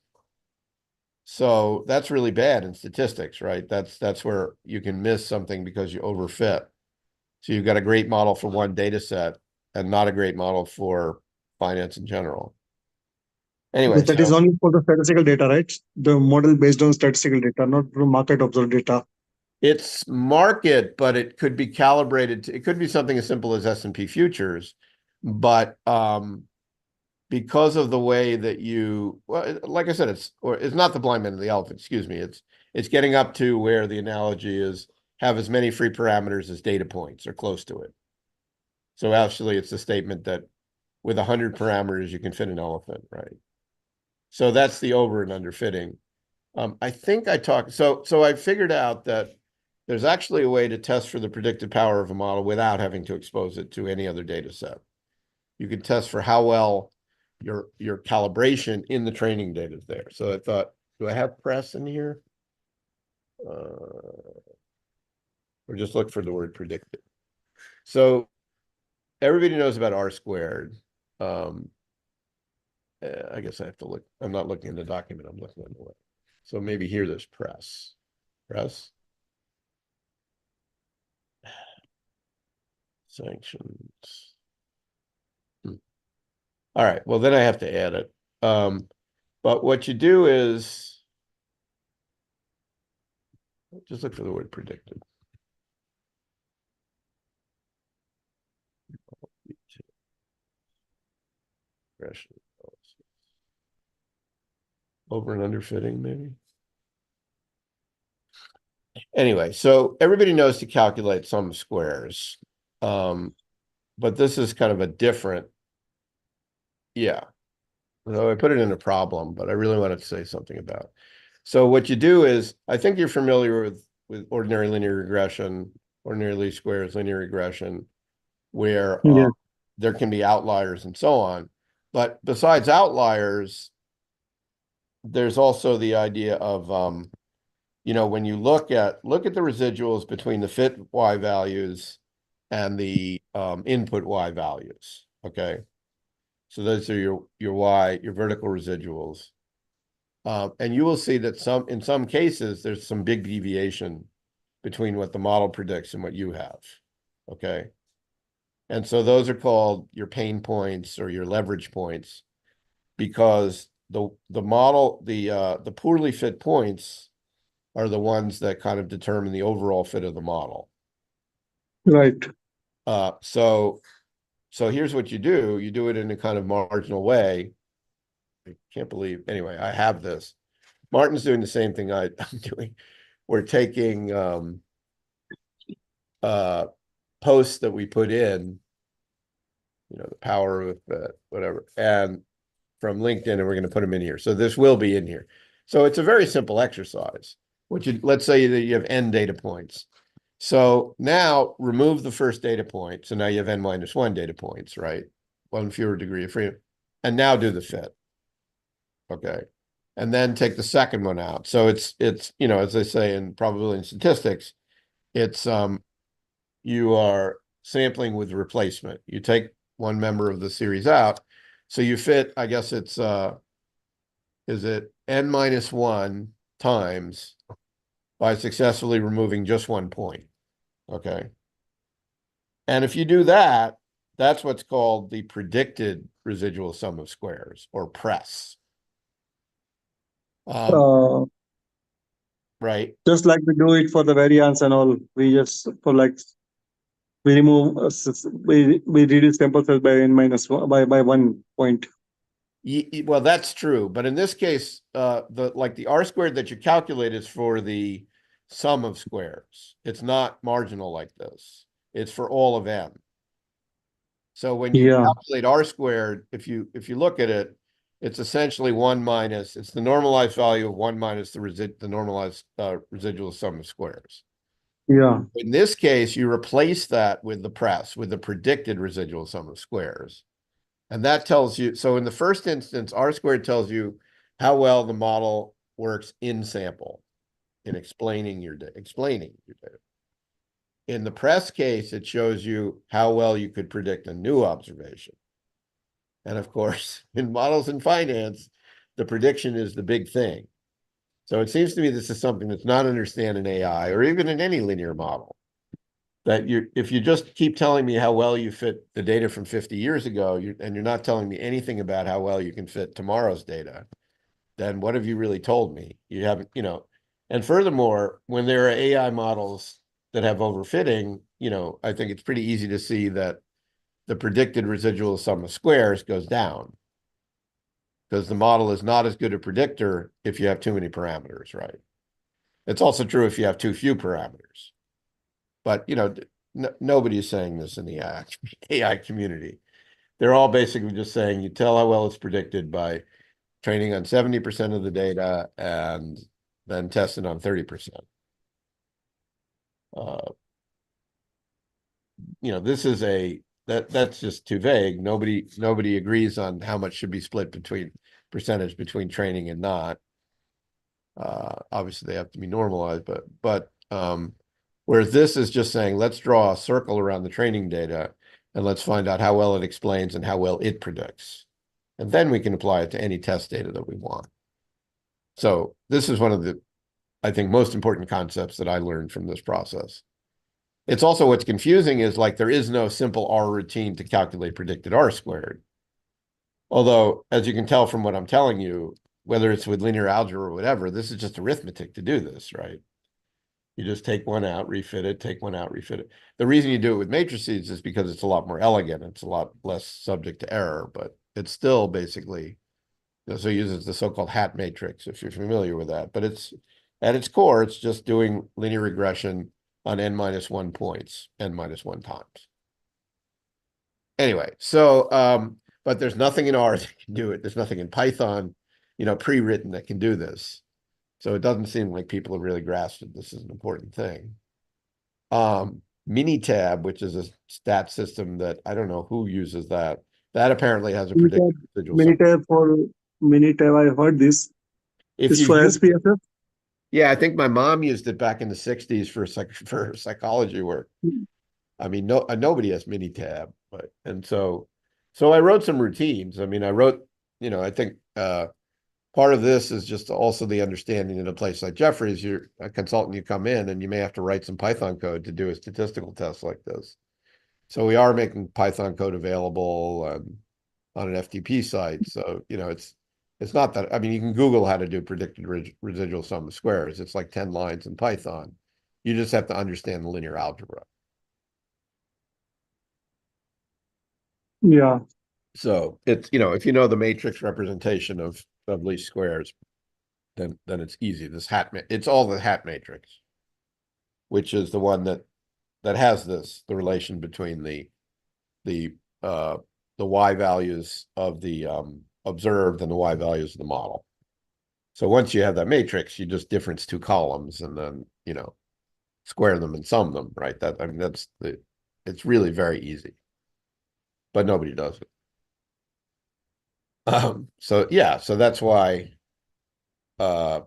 [SPEAKER 1] So that's really bad in statistics, right? That's where you can miss something because you overfit. So you've got a great model for one data set and not a great model for finance in general. Anyway,
[SPEAKER 2] That is only for the statistical data, right? The model based on statistical data, not market observed data.
[SPEAKER 1] it's market, but it could be calibrated. It could be something as simple as S&P futures, but because of the way that you, well, like I said, it's not the blind man and the elephant, excuse me. It's getting up to where the analogy is have as many free parameters as data points or close to it. So actually it's a statement that with 100 parameters, you can fit an elephant, right? So that's the over and under fitting. I think I talked, so I figured out that there's actually a way to test for the predictive power of a model without having to expose it to any other data set. You can test for how well your calibration in the training data is there. So I thought, do I have press in here? Or just look for the word predicted. So everybody knows about R squared. I guess I have to look. I'm not looking in the document. I'm looking in the web. So maybe here there's press. Press. Sanctions. All right. Well, then I have to add it. But what you do is just look for the word predicted. Over and under fitting, maybe. Anyway, so everybody knows to calculate sum of squares. But this is kind of a different, yeah. So I put it in a problem, but I really wanted to say something about it. So what you do is, I think you're familiar with ordinary linear regression, ordinary least squares, linear regression, where there can be outliers and so on. But besides outliers, there's also the idea of, when you look at the residuals between the fit Y values and the input Y values, okay? So those are your Y, your vertical residuals. And you will see that in some cases, there's some big deviation between what the model predicts and what you have, okay? And so those are called your pain points or your leverage points, because the model, the poorly fit points are the ones that kind of determine the overall fit of the model.
[SPEAKER 2] Right.
[SPEAKER 1] So here's what you do. You do it in a kind of marginal way. I can't believe, anyway, I have this. Martin's doing the same thing I'm doing. We're taking posts that we put in, the power of whatever, and from LinkedIn, and we're going to put them in here. So this will be in here. So it's a very simple exercise. Let's say that you have n data points. So now remove the first data point. So now you have n minus 1 data points, right? One fewer degree of freedom. And now do the fit. Okay. And then take the second one out. So it's as they say in probability and statistics, it's you are sampling with replacement. You take one member of the series out. So you fit, I guess it's is it n minus 1 times by successfully removing just 1 point. Okay. And if you do that, that's what's called the predicted residual sum of squares, or PRESS. Right.
[SPEAKER 2] Just like we do it for the variance and all, we just we remove we reduce sample size by n minus 1 by 1 point.
[SPEAKER 1] Well, that's true, but in this case, the R squared that you calculate is for the sum of squares. It's not marginal like this. It's for all of n. So when you
[SPEAKER 2] Yeah.
[SPEAKER 1] calculate R squared, if you look at it, it's essentially one minus, it's the normalized value of one minus the normalized residual sum of squares.
[SPEAKER 2] Yeah.
[SPEAKER 1] In this case, you replace that with the predicted residual sum of squares. And that tells you, so in the first instance, R squared tells you how well the model works in sample in explaining your data. In the press case, it shows you how well you could predict a new observation. And of course, in models in finance, the prediction is the big thing. So it seems to me this is something that's not understand in AI or even in any linear model. That if you just keep telling me how well you fit the data from 50 years ago, and you're not telling me anything about how well you can fit tomorrow's data, then what have you really told me? You haven't, and furthermore, when there are AI models that have overfitting, I think it's pretty easy to see that the predicted residual sum of squares goes down because the model is not as good a predictor if you have too many parameters, right? It's also true if you have too few parameters. But, nobody's saying this in the AI community. They're all basically just saying you tell how well it's predicted by training on 70% of the data and then testing on 30%. This is that's just too vague. Nobody agrees on how much should be split percentage between training and not. Obviously they have to be normalized, but whereas this is just saying, let's draw a circle around the training data and let's find out how well it explains and how well it predicts. And then we can apply it to any test data that we want. So this is one of the, I think, most important concepts that I learned from this process. It's also what's confusing is like there is no simple R routine to calculate predicted R squared. Although, as you can tell from what I'm telling you, whether it's with linear algebra or whatever, this is just arithmetic to do this, right? You just take one out, refit it, take one out, refit it. The reason you do it with matrices is because it's a lot more elegant. It's a lot less subject to error, but it's still basically, so it uses the so-called hat matrix, if you're familiar with that. But it's, at its core, it's just doing linear regression on n-1 points, n-1 times. Anyway, so, but there's nothing in R that can do it. There's nothing in Python, pre-written that can do this. So it doesn't seem like people have really grasped it. This is an important thing. Minitab, which is a stat system that I don't know who uses that. That apparently has a predicted residual sum.
[SPEAKER 2] Minitab, I heard this.
[SPEAKER 1] If
[SPEAKER 2] It's
[SPEAKER 1] you
[SPEAKER 2] for
[SPEAKER 1] use,
[SPEAKER 2] SPSS.
[SPEAKER 1] yeah, I think my mom used it back in the 60s for psychology work. I mean, nobody has Minitab, but so I wrote some routines. I mean, I wrote, I think part of this is just also the understanding in a place like Jefferies, you're a consultant, you come in and you may have to write some Python code to do a statistical test like this. So we are making Python code available on an FTP site. So, it's not that, I mean, you can Google how to do predicted residual sum of squares. It's like 10 lines in Python. You just have to understand the linear algebra.
[SPEAKER 2] Yeah.
[SPEAKER 1] So it's, if you know the matrix representation of least squares, then it's easy. It's all the hat matrix, which is the one that has the relation between the Y values of the observed and the Y values of the model. So once you have that matrix, you just difference two columns and then, square them and sum them, right? It's really very easy, but nobody does it. So yeah, so that's why, I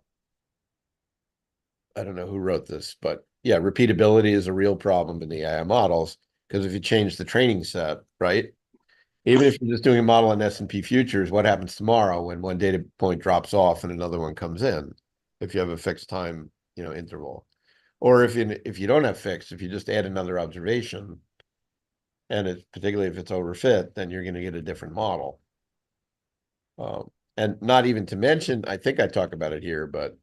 [SPEAKER 1] don't know who wrote this, but yeah, repeatability is a real problem in the AI models because if you change the training set, right? Even if you're just doing a model on S&P futures, what happens tomorrow when one data point drops off and another one comes in? If you have a fixed time, interval, or if you don't have fixed, if you just add another observation, and it's particularly if it's overfit, then you're going to get a different model. And not even to mention, I think I talk about it here, but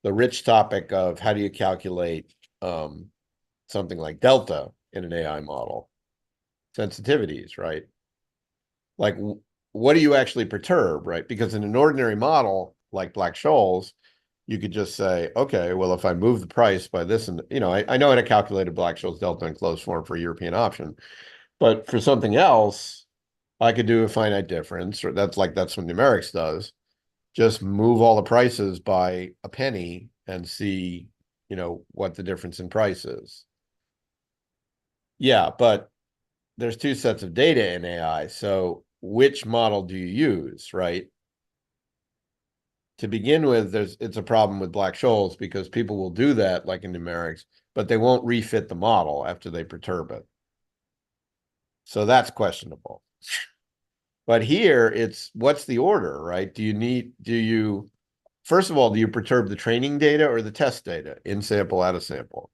[SPEAKER 1] the rich topic of how do you calculate something like delta in an AI model, sensitivities, right? Like, what do you actually perturb, right? Because in an ordinary model, like Black-Scholes, you could just say, okay, well, if I move the price by this, and I know how to calculate a Black-Scholes delta in closed form for a European option, but for something else, I could do a finite difference, or that's what numerics does. Just move all the prices by a penny and see, what the difference in price is. Yeah, but there's two sets of data in AI. So which model do you use, right? To begin with, it's a problem with Black-Scholes because people will do that like in numerics, but they won't refit the model after they perturb it. So that's questionable. But here it's what's the order, right? First of all, do you perturb the training data or the test data, in sample, out of sample?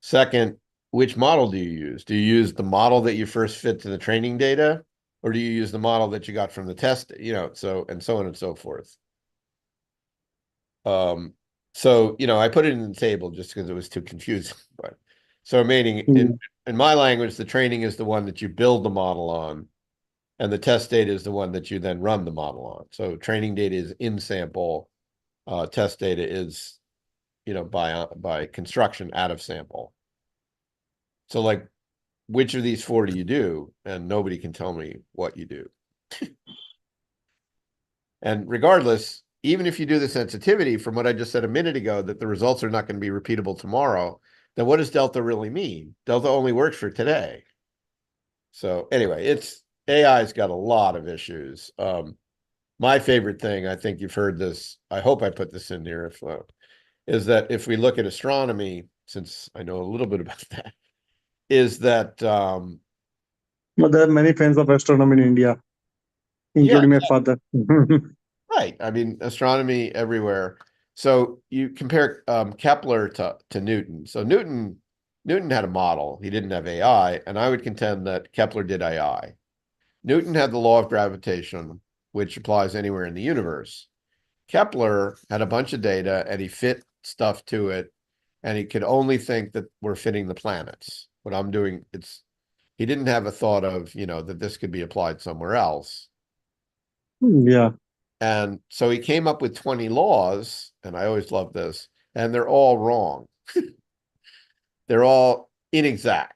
[SPEAKER 1] Second, which model do you use? Do you use the model that you first fit to the training data, or do you use the model that you got from the test, so on and so forth. So, I put it in the table just because it was too confusing. But so meaning in my language, the training is the one that you build the model on, and the test data is the one that you then run the model on. So training data is in sample, test data is, by construction out of sample. So like, which of these four do you do? And nobody can tell me what you do. And regardless, even if you do the sensitivity from what I just said a minute ago, that the results are not going to be repeatable tomorrow, then what does delta really mean? Delta only works for today. So anyway, AI's got a lot of issues. My favorite thing, I think you've heard this, I hope I put this in here, is that if we look at astronomy, since I know a little bit about that, is that
[SPEAKER 2] But there are many fans of astronomy in India, including my father.
[SPEAKER 1] right. I mean, astronomy everywhere. So you compare Kepler to Newton. So Newton had a model. He didn't have AI, and I would contend that Kepler did AI. Newton had the law of gravitation, which applies anywhere in the universe. Kepler had a bunch of data, and he fit stuff to it, and he could only think that we're fitting the planets. What I'm doing, he didn't have a thought of, that this could be applied somewhere else.
[SPEAKER 2] Yeah.
[SPEAKER 1] And so he came up with 20 laws, and I always love this, and they're all wrong. They're all inexact.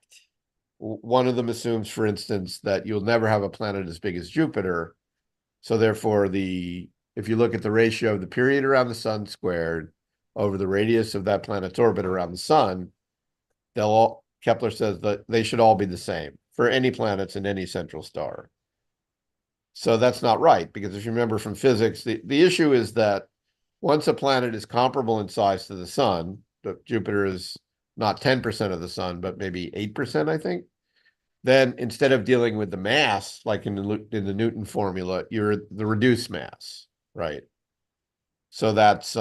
[SPEAKER 1] One of them assumes, for instance, that you'll never have a planet as big as Jupiter. So therefore, if you look at the ratio of the period around the sun squared over the radius of that planet's orbit around the sun, Kepler says that they should all be the same for any planets in any central star. So that's not right, because if you remember from physics, the issue is that once a planet is comparable in size to the sun, Jupiter is not 10% of the sun, but maybe 8%, I think, then instead of dealing with the mass, like in the Newton formula, you're the reduced mass, right? So that's,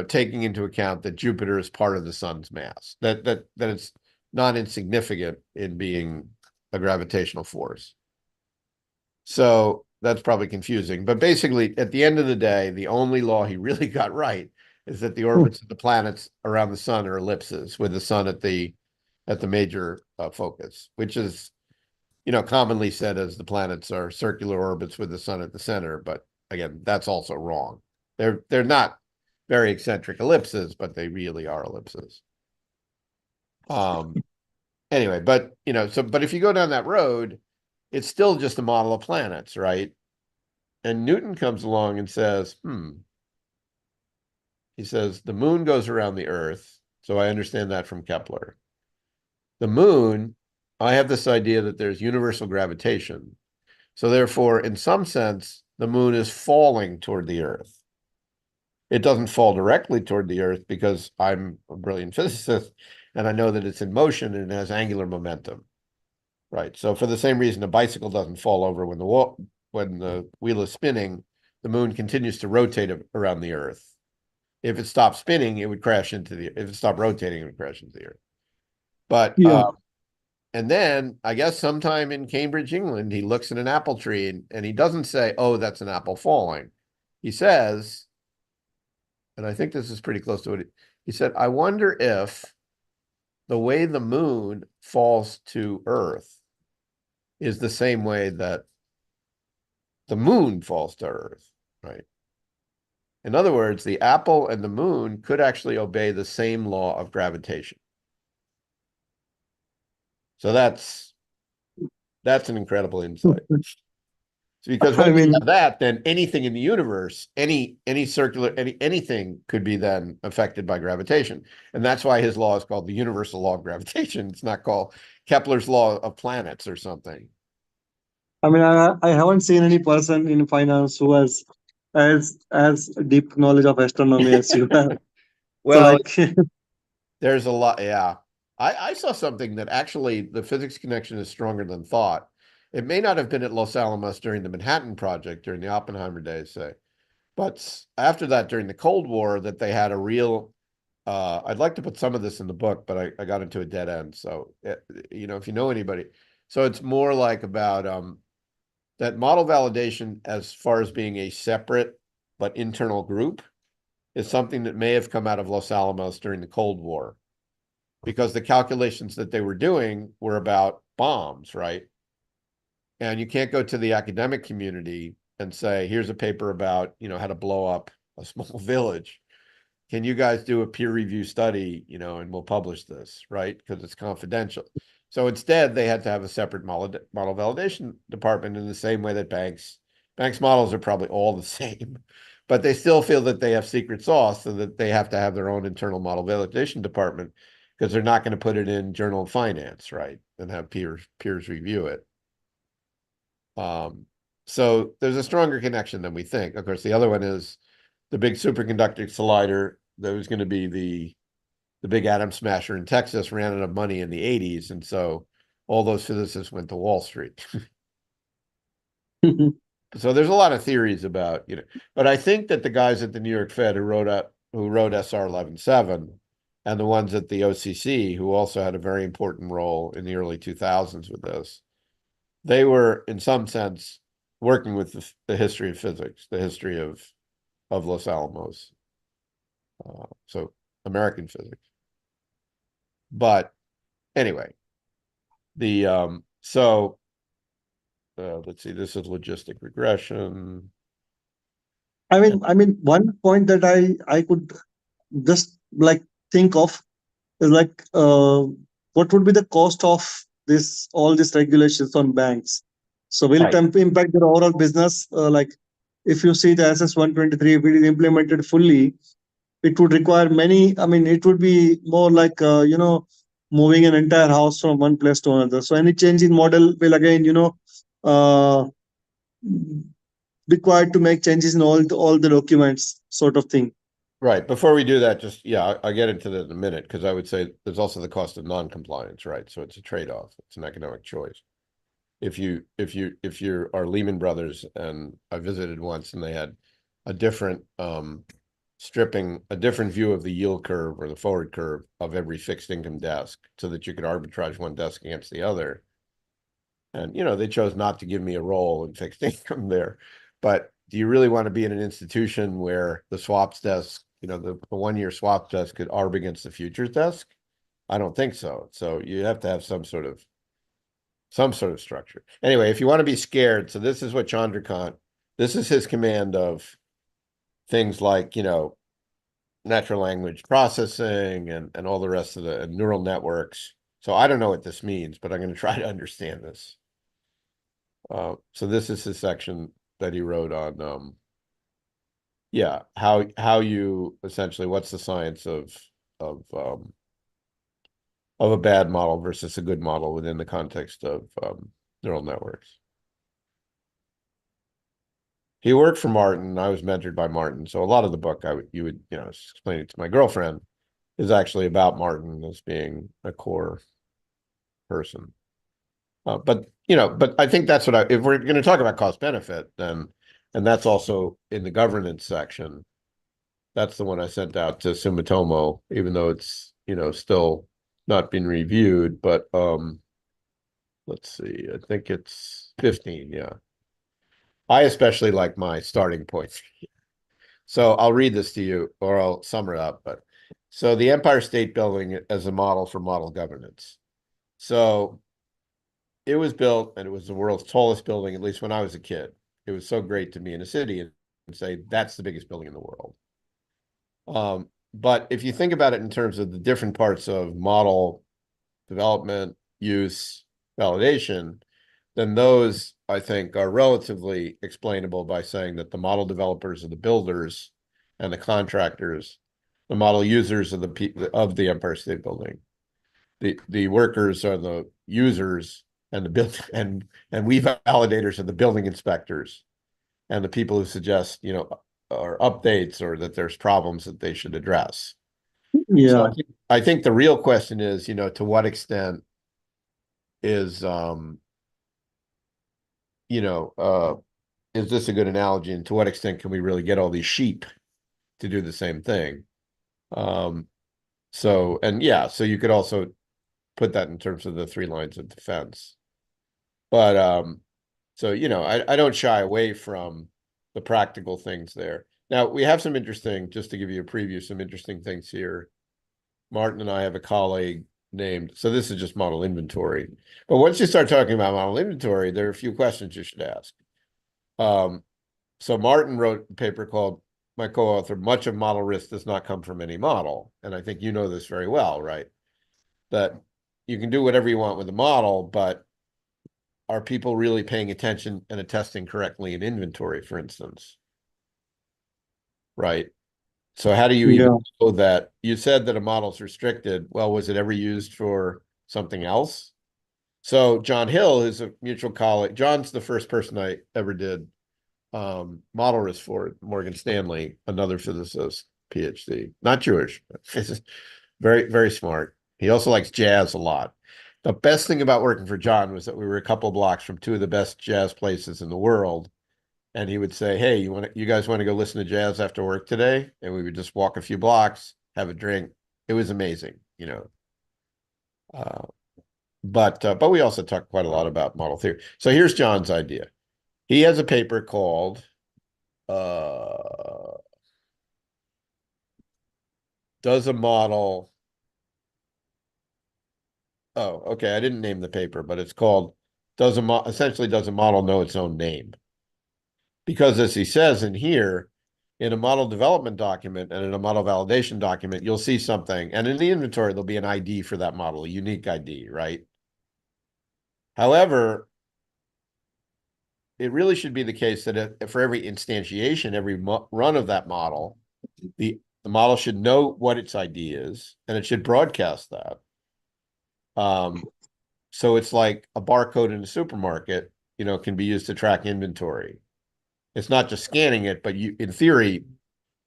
[SPEAKER 1] taking into account that Jupiter is part of the sun's mass, that it's not insignificant in being a gravitational force. So that's probably confusing. But basically, at the end of the day, the only law he really got right is that the orbits of the planets around the sun are ellipses, with the sun at the major focus, which is, commonly said as the planets are circular orbits with the sun at the center. But again, that's also wrong. They're not very eccentric ellipses, but they really are ellipses. Anyway, but if you go down that road, it's still just a model of planets, right? And Newton comes along and says, he says, the moon goes around the Earth. So I understand that from Kepler. The moon, I have this idea that there's universal gravitation. So therefore, in some sense, the moon is falling toward the Earth. It doesn't fall directly toward the Earth because I'm a brilliant physicist, and I know that it's in motion and it has angular momentum. Right. So for the same reason, a bicycle doesn't fall over when the wheel is spinning, the moon continues to rotate around the Earth. If it stopped spinning, it would crash if it stopped rotating, it would crash into the Earth. But and then I guess sometime in Cambridge, England, he looks at an apple tree and he doesn't say, "Oh, that's an apple falling." He says, and I think this is pretty close to it. He said, "I wonder if the way the moon falls to Earth is the same way that the moon falls to Earth," right? In other words, the apple and the moon could actually obey the same law of gravitation. So that's an incredible insight. Because
[SPEAKER 2] I
[SPEAKER 1] once you
[SPEAKER 2] mean,
[SPEAKER 1] have that, then anything in the universe, any circular, anything could be then affected by gravitation. And that's why his law is called the universal law of gravitation. It's not called Kepler's law of planets or something.
[SPEAKER 2] I haven't seen any person in finance who has as deep knowledge of astronomy as you have. So
[SPEAKER 1] Well,
[SPEAKER 2] like,
[SPEAKER 1] there's a lot. Yeah. I saw something that actually the physics connection is stronger than thought. It may not have been at Los Alamos during the Manhattan Project, during the Oppenheimer days, say, but after that, during the Cold War, that they had a real, I'd like to put some of this in the book, but I got into a dead end. So, if you know anybody, so it's more like about that model validation as far as being a separate but internal group is something that may have come out of Los Alamos during the Cold War, because the calculations that they were doing were about bombs, right? And you can't go to the academic community and say, here's a paper about, how to blow up a small village. Can you guys do a peer review study, and we'll publish this, right? Because it's confidential. So instead, they had to have a separate model validation department, in the same way that banks models are probably all the same, but they still feel that they have secret sauce, so that they have to have their own internal model validation department, because they're not going to put it in Journal of Finance, right? And have peers review it. So there's a stronger connection than we think. Of course, the other one is the big superconducting collider that was going to be the big atom smasher in Texas ran out of money in the 80s. And so all those physicists went to Wall Street. So there's a lot of theories about, but I think that the guys at the New York Fed who wrote SR 11.7, and the ones at the OCC, who also had a very important role in the early 2000s with this, they were in some sense working with the history of physics, the history of Los Alamos. So American physics. But anyway, let's see, this is logistic regression.
[SPEAKER 2] one point that I could just like think of is like, what would be the cost of all these regulations on banks? So will it
[SPEAKER 1] Right.
[SPEAKER 2] impact their overall business? Like, if you see the SS 123, if it is implemented fully, it would require many. It would be more like, moving an entire house from one place to another. So any change in model will again, uh, required to make changes in all the documents, sort of thing.
[SPEAKER 1] Right. Before we do that, just, I'll get into that in a minute, because I would say there's also the cost of non-compliance, right? So it's a trade-off. It's an economic choice. If you are Lehman Brothers, and I visited once, and they had a different a different view of the yield curve or the forward curve of every fixed income desk, so that you could arbitrage one desk against the other. And, they chose not to give me a role in fixed income there. But do you really want to be in an institution where the swaps desk, the 1-year swap desk could arb against the futures desk? I don't think so. So you have to have some sort of structure. Anyway, if you want to be scared, so this is what Chandrakant, this is his command of things like, natural language processing and all the rest of the neural networks. So I don't know what this means, but I'm going to try to understand this. So this is his section that he wrote on, how you essentially, what's the science of a bad model versus a good model within the context of neural networks. He worked for Martin. I was mentored by Martin. So a lot of the book you would explain it to my girlfriend, is actually about Martin as being a core person. But I think that's what if we're going to talk about cost benefit, then, and that's also in the governance section. That's the one I sent out to Sumitomo, even though it's, still not been reviewed, but let's see, I think it's 15. Yeah. I especially like my starting point. So I'll read this to you, or I'll sum it up. But so the Empire State Building as a model for model governance. So it was built, and it was the world's tallest building, at least when I was a kid. It was so great to be in a city say that's the biggest building in the world. But if you think about it in terms of the different parts of model development, use, validation, then those, I think, are relatively explainable by saying that the model developers are the builders and the contractors, the model users are the Empire State Building. The workers are the users, and the build and we validators are the building inspectors and the people who suggest, or updates or that there's problems that they should address. So
[SPEAKER 2] Yeah.
[SPEAKER 1] I think the real question is, to what extent is is this a good analogy, and to what extent can we really get all these sheep to do the same thing? So you could also put that in terms of the 3 lines of defense. But I don't shy away from the practical things there. Now we have some interesting, just to give you a preview, some interesting things here. Martin and I have a colleague named, so this is just model inventory. But once you start talking about model inventory, there are a few questions you should ask. So Martin wrote a paper called, my co-author, Much of Model Risk Does Not Come from Any Model. And I think you know this very well, right? That you can do whatever you want with the model, but are people really paying attention and attesting correctly in inventory, for instance? Right. So how do you even know that? You said that a model's restricted. Well, was it ever used for something else? So John Hill is a mutual colleague. John's the first person I ever did model risk for at Morgan Stanley, another physicist, PhD, not Jewish, very, very smart. He also likes jazz a lot. The best thing about working for John was that we were a couple blocks from 2 of the best jazz places in the world. And he would say, hey, you guys want to go listen to jazz after work today? And we would just walk a few blocks, have a drink. It was amazing, but we also talked quite a lot about model theory. So here's John's idea. He has a paper called Does a Model... Oh, okay. I didn't name the paper, but it's called essentially, Does a Model Know Its Own Name? Because as he says in here, in a model development document and in a model validation document, you'll see something. And in the inventory, there'll be an ID for that model, a unique ID, right? However, it really should be the case that for every instantiation, every run of that model, the model should know what its ID is, and it should broadcast that. So it's like a barcode in a supermarket, can be used to track inventory. It's not just scanning it, but in theory,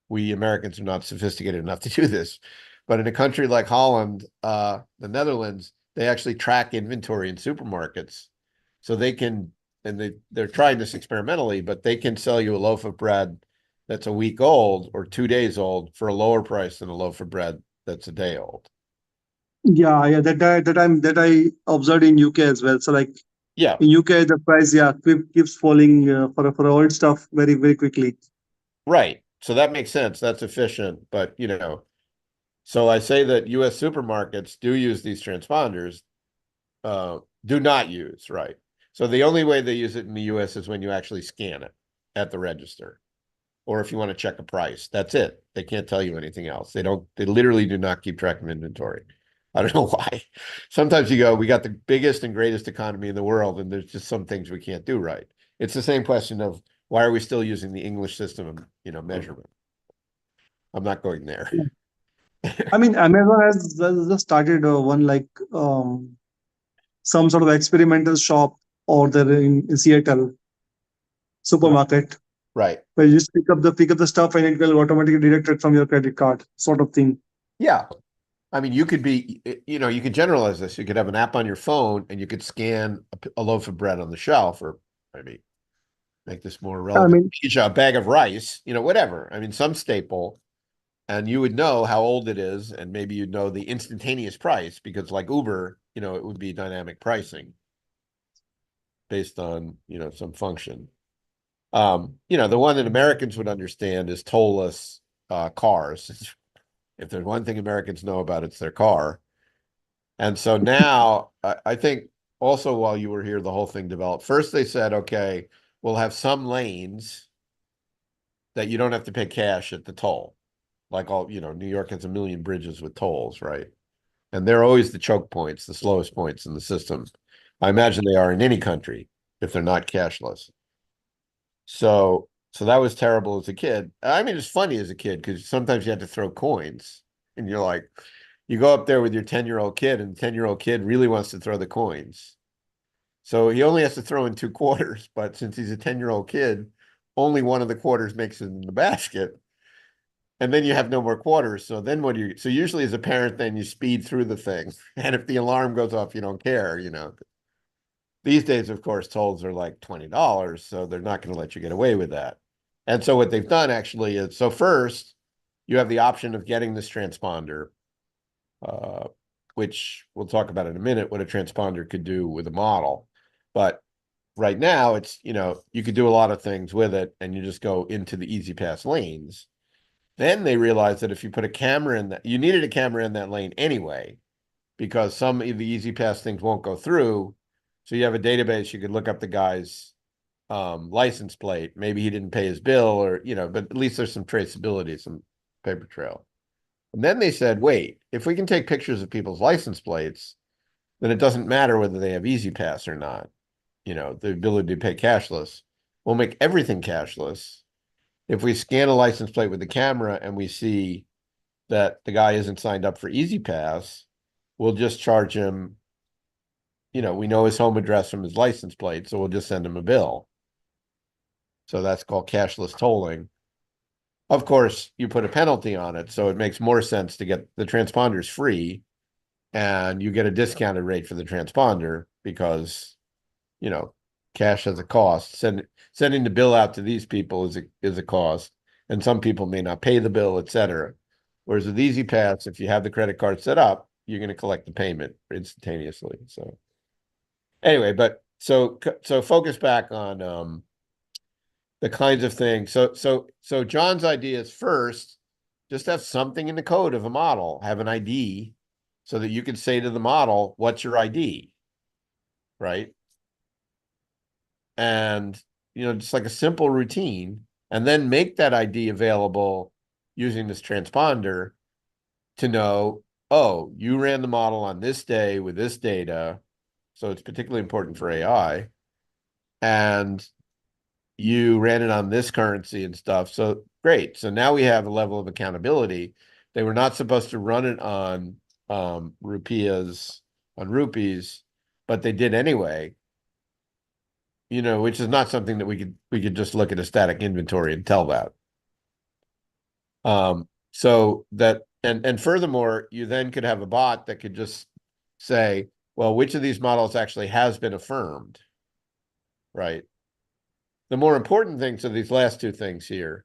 [SPEAKER 1] we Americans are not sophisticated enough to do this. But in a country like Holland, the Netherlands, they actually track inventory in supermarkets. So they can, and they're trying this experimentally, but they can sell you a loaf of bread that's a week old or 2 days old for a lower price than a loaf of bread that's a day old.
[SPEAKER 2] Yeah, that I observed in UK as well. So like in UK, the price keeps falling for old stuff very, very quickly.
[SPEAKER 1] Right. So that makes sense. That's efficient. But so I say that US supermarkets do use these transponders, do not use, right? So the only way they use it in the US is when you actually scan it at the register, or if you want to check a price. That's it. They can't tell you anything else. They literally do not keep track of inventory. I don't know why. Sometimes you go, we got the biggest and greatest economy in the world, and there's just some things we can't do right. It's the same question of why are we still using the English system of, measurement? I'm not going there.
[SPEAKER 2] I mean, Amazon has just started one like some sort of experimental shop over there in Seattle supermarket.
[SPEAKER 1] Right.
[SPEAKER 2] Where you just pick up the stuff and it will automatically deduct it from your credit card, sort of thing.
[SPEAKER 1] Yeah. I mean, you could generalize this. You could have an app on your phone and you could scan a loaf of bread on the shelf, or maybe make this more relevant. A bag of rice, whatever. I mean, some staple, and you would know how old it is, and maybe you'd know the instantaneous price because, like Uber, it would be dynamic pricing based on, some function. The one that Americans would understand is tollless cars. If there's one thing Americans know about, it's their car. And so now, I think also while you were here, the whole thing developed. First, they said, okay, we'll have some lanes that you don't have to pay cash at the toll. Like New York has a million bridges with tolls, right? And they're always the choke points, the slowest points in the system. I imagine they are in any country if they're not cashless. So that was terrible as a kid. I mean, it's funny as a kid because sometimes you had to throw coins and you're like, you go up there with your 10-year-old kid and the 10-year-old kid really wants to throw the coins. So he only has to throw in 2 quarters, but since he's a 10-year-old kid, only one of the quarters makes it in the basket. And then you have no more quarters. So then what do you, so usually as a parent, then you speed through the thing. And if the alarm goes off, you don't care. These days, of course, tolls are like $20, so they're not going to let you get away with that. And so what they've done actually is, so first, you have the option of getting this transponder, which we'll talk about in a minute, what a transponder could do with a model. But right now, it's, you could do a lot of things with it, and you just go into the E-ZPass lanes. Then they realized that if you put a camera in that, you needed a camera in that lane anyway, because some of the E-ZPass things won't go through. So you have a database, you could look up the guy's license plate. Maybe he didn't pay his bill or, but at least there's some traceability, some paper trail. And then they said, wait, if we can take pictures of people's license plates, then it doesn't matter whether they have E-ZPass or not. The ability to pay cashless. We'll make everything cashless. If we scan a license plate with the camera and we see that the guy isn't signed up for E-ZPass, we'll just charge him. We know his home address from his license plate, so we'll just send him a bill. So that's called cashless tolling. Of course, you put a penalty on it, so it makes more sense to get the transponders free, and you get a discounted rate for the transponder because, cash has a cost. Sending the bill out to these people is a cost, and some people may not pay the bill, etc. Whereas with E-ZPass, if you have the credit card set up, you're going to collect the payment instantaneously. So anyway, but so focus back on the kinds of things. So John's idea is first, just have something in the code of a model, have an ID, so that you can say to the model, "What's your ID?" Right? And just like a simple routine, and then make that ID available using this transponder to know, oh, you ran the model on this day with this data. So it's particularly important for AI. And you ran it on this currency and stuff. So great. So now we have a level of accountability. They were not supposed to run it on rupees, but they did anyway. Which is not something that we could just look at a static inventory and tell that. So that and furthermore, you then could have a bot that could just say, well, which of these models actually has been affirmed, right? The more important things are these last two things here.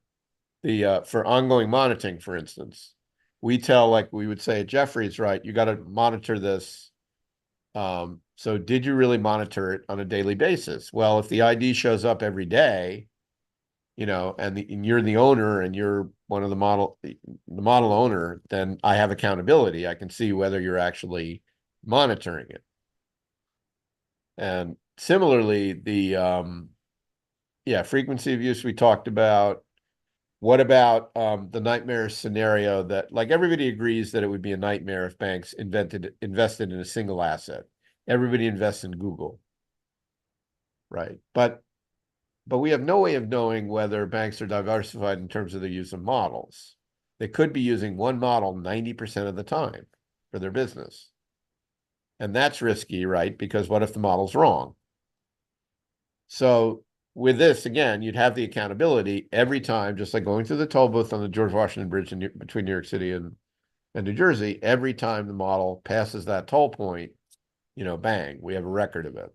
[SPEAKER 1] The for ongoing monitoring, for instance, we tell, like we would say at Jefferies, right? You got to monitor this. So did you really monitor it on a daily basis? Well, if the ID shows up every day, and you're the owner and you're one of the model owner, then I have accountability. I can see whether you're actually monitoring it. And similarly, the frequency of use we talked about. What about the nightmare scenario that, like, everybody agrees that it would be a nightmare if banks invested in a single asset. Everybody invests in Google, right? But we have no way of knowing whether banks are diversified in terms of the use of models. They could be using one model 90% of the time for their business. And that's risky, right? Because what if the model's wrong? So with this, again, you'd have the accountability every time, just like going through the toll booth on the George Washington Bridge between New York City and New Jersey. Every time the model passes that toll point, bang, we have a record of it.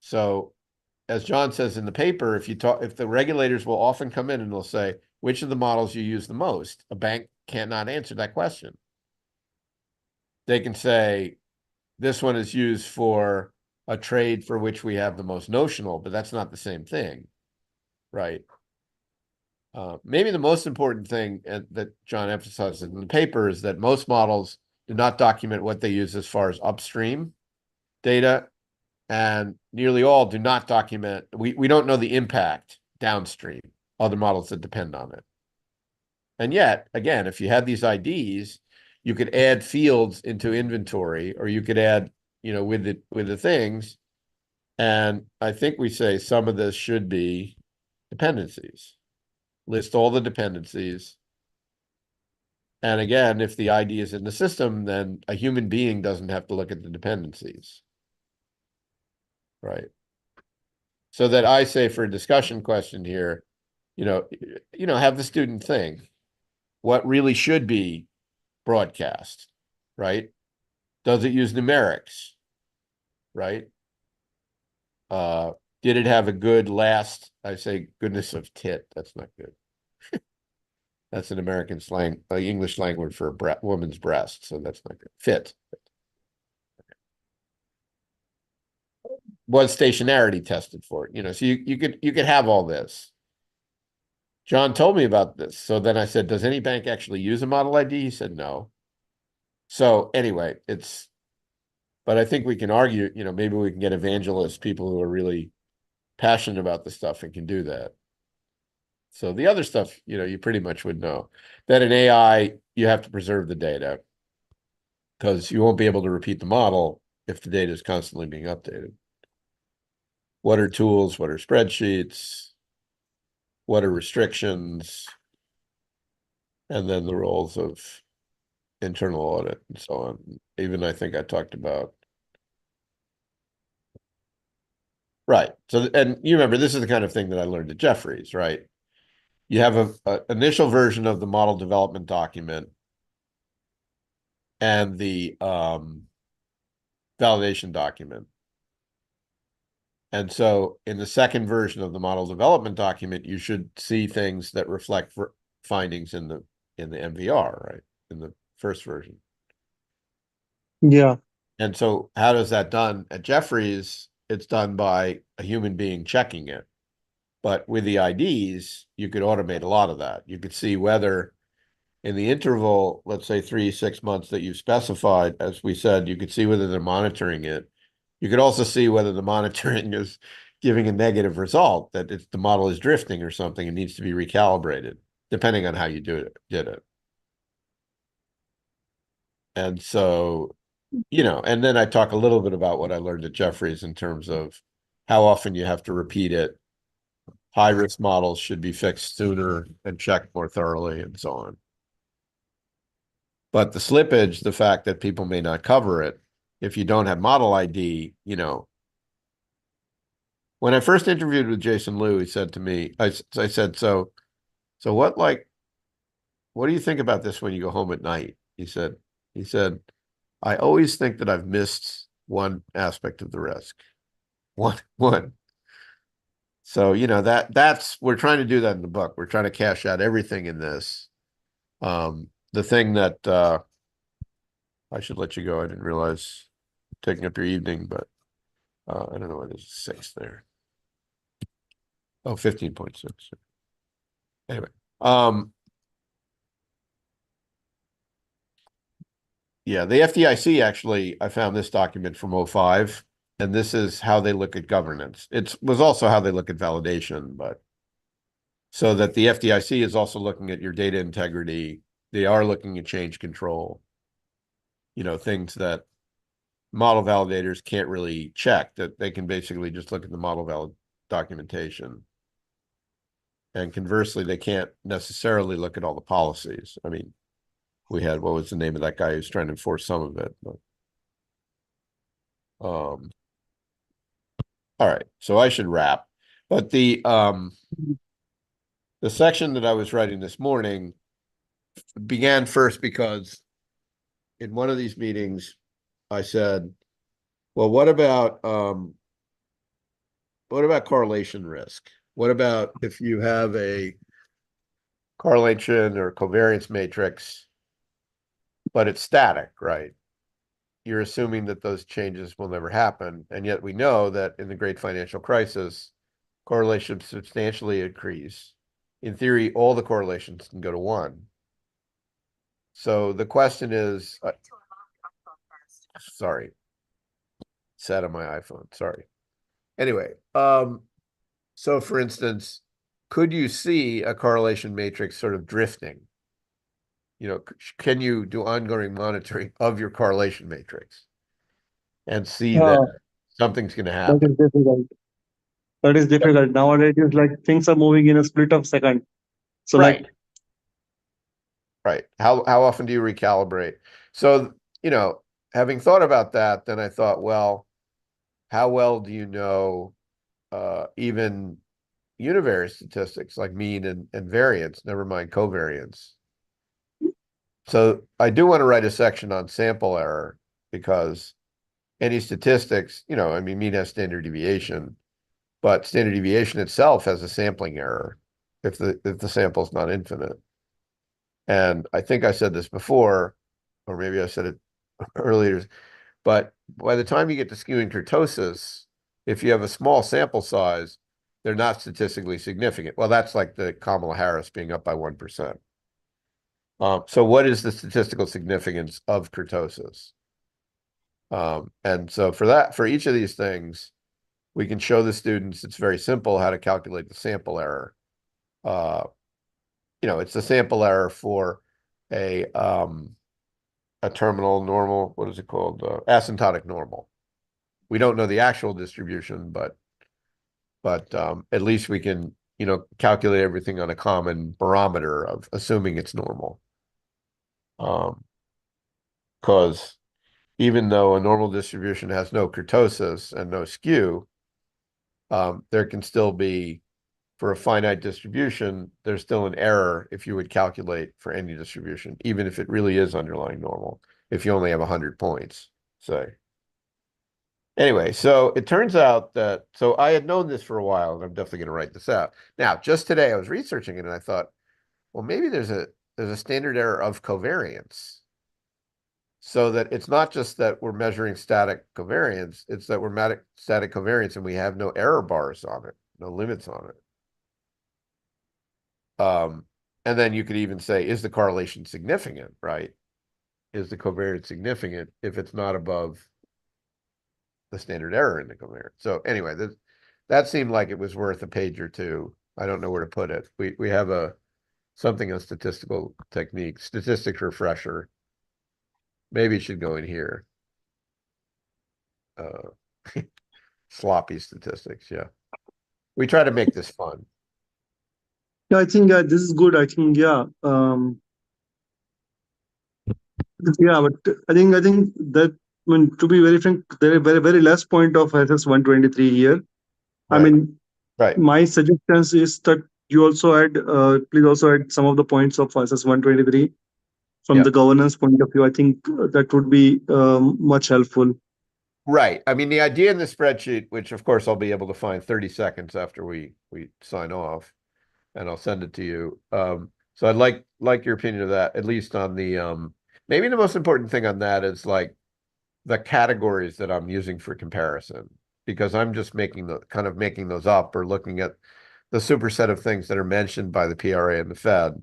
[SPEAKER 1] So as John says in the paper, if the regulators will often come in and they'll say, which of the models you use the most? A bank cannot answer that question. They can say, this one is used for a trade for which we have the most notional, but that's not the same thing, right? Maybe the most important thing that John emphasizes in the paper is that most models do not document what they use as far as upstream data, and nearly all do not document. We don't know the impact downstream other models that depend on it. And yet, again, if you had these IDs, you could add fields into inventory, or you could add, with the things. And I think we say some of this should be dependencies. List all the dependencies. And again, if the ID is in the system, then a human being doesn't have to look at the dependencies. Right. So that I say for a discussion question here, have the student think what really should be broadcast, right? Does it use numerics? Right? Did it have a good last, I say goodness of tit, that's not good. That's an American slang, English language for a woman's breast, so that's not good. Fit. Was stationarity tested for it? So you could have all this. John told me about this. So then I said, does any bank actually use a model ID? He said no. So anyway, but I think we can argue, maybe we can get evangelists, people who are really passionate about the stuff and can do that. So the other stuff, you pretty much would know. That in AI, you have to preserve the data because you won't be able to repeat the model if the data is constantly being updated. What are tools? What are spreadsheets? What are restrictions? And then the roles of internal audit and so on. Even I think I talked about. Right. So, and you remember, this is the kind of thing that I learned at Jefferies, right? You have a initial version of the model development document and the validation document. And so in the second version of the model development document, you should see things that reflect findings in the MVR, right? In the first version.
[SPEAKER 2] Yeah.
[SPEAKER 1] And so how does that done at Jefferies? It's done by a human being checking it. But with the IDs, you could automate a lot of that. You could see whether in the interval, let's say 3 to 6 months that you've specified, as we said, you could see whether they're monitoring it. You could also see whether the monitoring is giving a negative result, that the model is drifting or something and needs to be recalibrated, depending on how you did it. And so, and then I talk a little bit about what I learned at Jefferies in terms of how often you have to repeat it. High-risk models should be fixed sooner and checked more thoroughly and so on. But the slippage, the fact that people may not cover it, if you don't have model ID, when I first interviewed with Jason Liu, he said to me, I said, so what do you think about this when you go home at night? He said, I always think that I've missed one aspect of the risk. One. So, we're trying to do that in the book. We're trying to cash out everything in this. The thing that I should let you go. I didn't realize taking up your evening, but I don't know why there's a 6 there. Oh, 15.6. Anyway, yeah, the FDIC actually, I found this document from 2005, and this is how they look at governance. It was also how they look at validation, but so that the FDIC is also looking at your data integrity. They are looking at change control, things that model validators can't really check, that they can basically just look at the model documentation. And conversely, they can't necessarily look at all the policies. I mean, we had, what was the name of that guy who's trying to enforce some of it? But, all right, so I should wrap. But the section that I was writing this morning began first because in one of these meetings, I said, well, what about correlation risk? What about if you have a correlation or covariance matrix, but it's static, right? You're assuming that those changes will never happen. And yet we know that in the great financial crisis, correlations substantially increase. In theory, all the correlations can go to 1. So the question is, sorry, set on my iPhone, sorry. Anyway, so for instance, could you see a correlation matrix sort of drifting? You know, can you do ongoing monitoring of your correlation matrix and see that
[SPEAKER 2] Uh,
[SPEAKER 1] something's going to
[SPEAKER 2] that
[SPEAKER 1] happen?
[SPEAKER 2] is difficult. That is difficult. Nowadays, it's like things are moving in a split of second. So like,
[SPEAKER 1] Right, right. How often do you recalibrate? So, you know, having thought about that, then I thought, well, how well do you know even univariate statistics like mean and variance, never mind covariance? So I do want to write a section on sample error because any statistics, you know, I mean, mean has standard deviation, but standard deviation itself has a sampling error if the sample is not infinite. And I think I said this before, or maybe I said it earlier, but by the time you get to skewing kurtosis, if you have a small sample size, they're not statistically significant. Well, that's like the Kamala Harris being up by 1%. So what is the statistical significance of kurtosis? And so for each of these things, we can show the students it's very simple how to calculate the sample error. Uh, you know, it's the sample error for a terminal normal, what is it called? Asymptotic normal. We don't know the actual distribution, but at least we can, you know, calculate everything on a common barometer of assuming it's normal. Because even though a normal distribution has no kurtosis and no skew, there can still be, for a finite distribution, there's still an error if you would calculate for any distribution, even if it really is underlying normal, if you only have 100 points, say. Anyway, so it turns out that, so I had known this for a while, and I'm definitely going to write this out. Now, just today I was researching it, and I thought, well, maybe there's a standard error of covariance. So that it's not just that we're measuring static covariance, it's that we're static covariance and we have no error bars on it, no limits on it. And then you could even say, is the correlation significant, right? Is the covariance significant if it's not above the standard error in the covariance? So anyway, that seemed like it was worth a page or two. I don't know where to put it. We have something on statistical technique, statistics refresher. Maybe it should go in here. Sloppy statistics, yeah. We try to make this fun.
[SPEAKER 2] yeah, I think this is good. I think yeah, yeah, but I think that I mean to be very frank, there are very less point of SS 123 here. I
[SPEAKER 1] Right,
[SPEAKER 2] mean,
[SPEAKER 1] right.
[SPEAKER 2] my suggestions is that you also add, please also add some of the points of SS 123 from
[SPEAKER 1] Yeah,
[SPEAKER 2] the governance point of view. I think that would be much helpful.
[SPEAKER 1] right. I mean, the idea in the spreadsheet, which of course I'll be able to find 30 seconds after we sign off, and I'll send it to you. So I'd like your opinion of that, at least on the maybe the most important thing on that is like the categories that I'm using for comparison, because I'm just making those up or looking at the superset of things that are mentioned by the PRA and the Fed.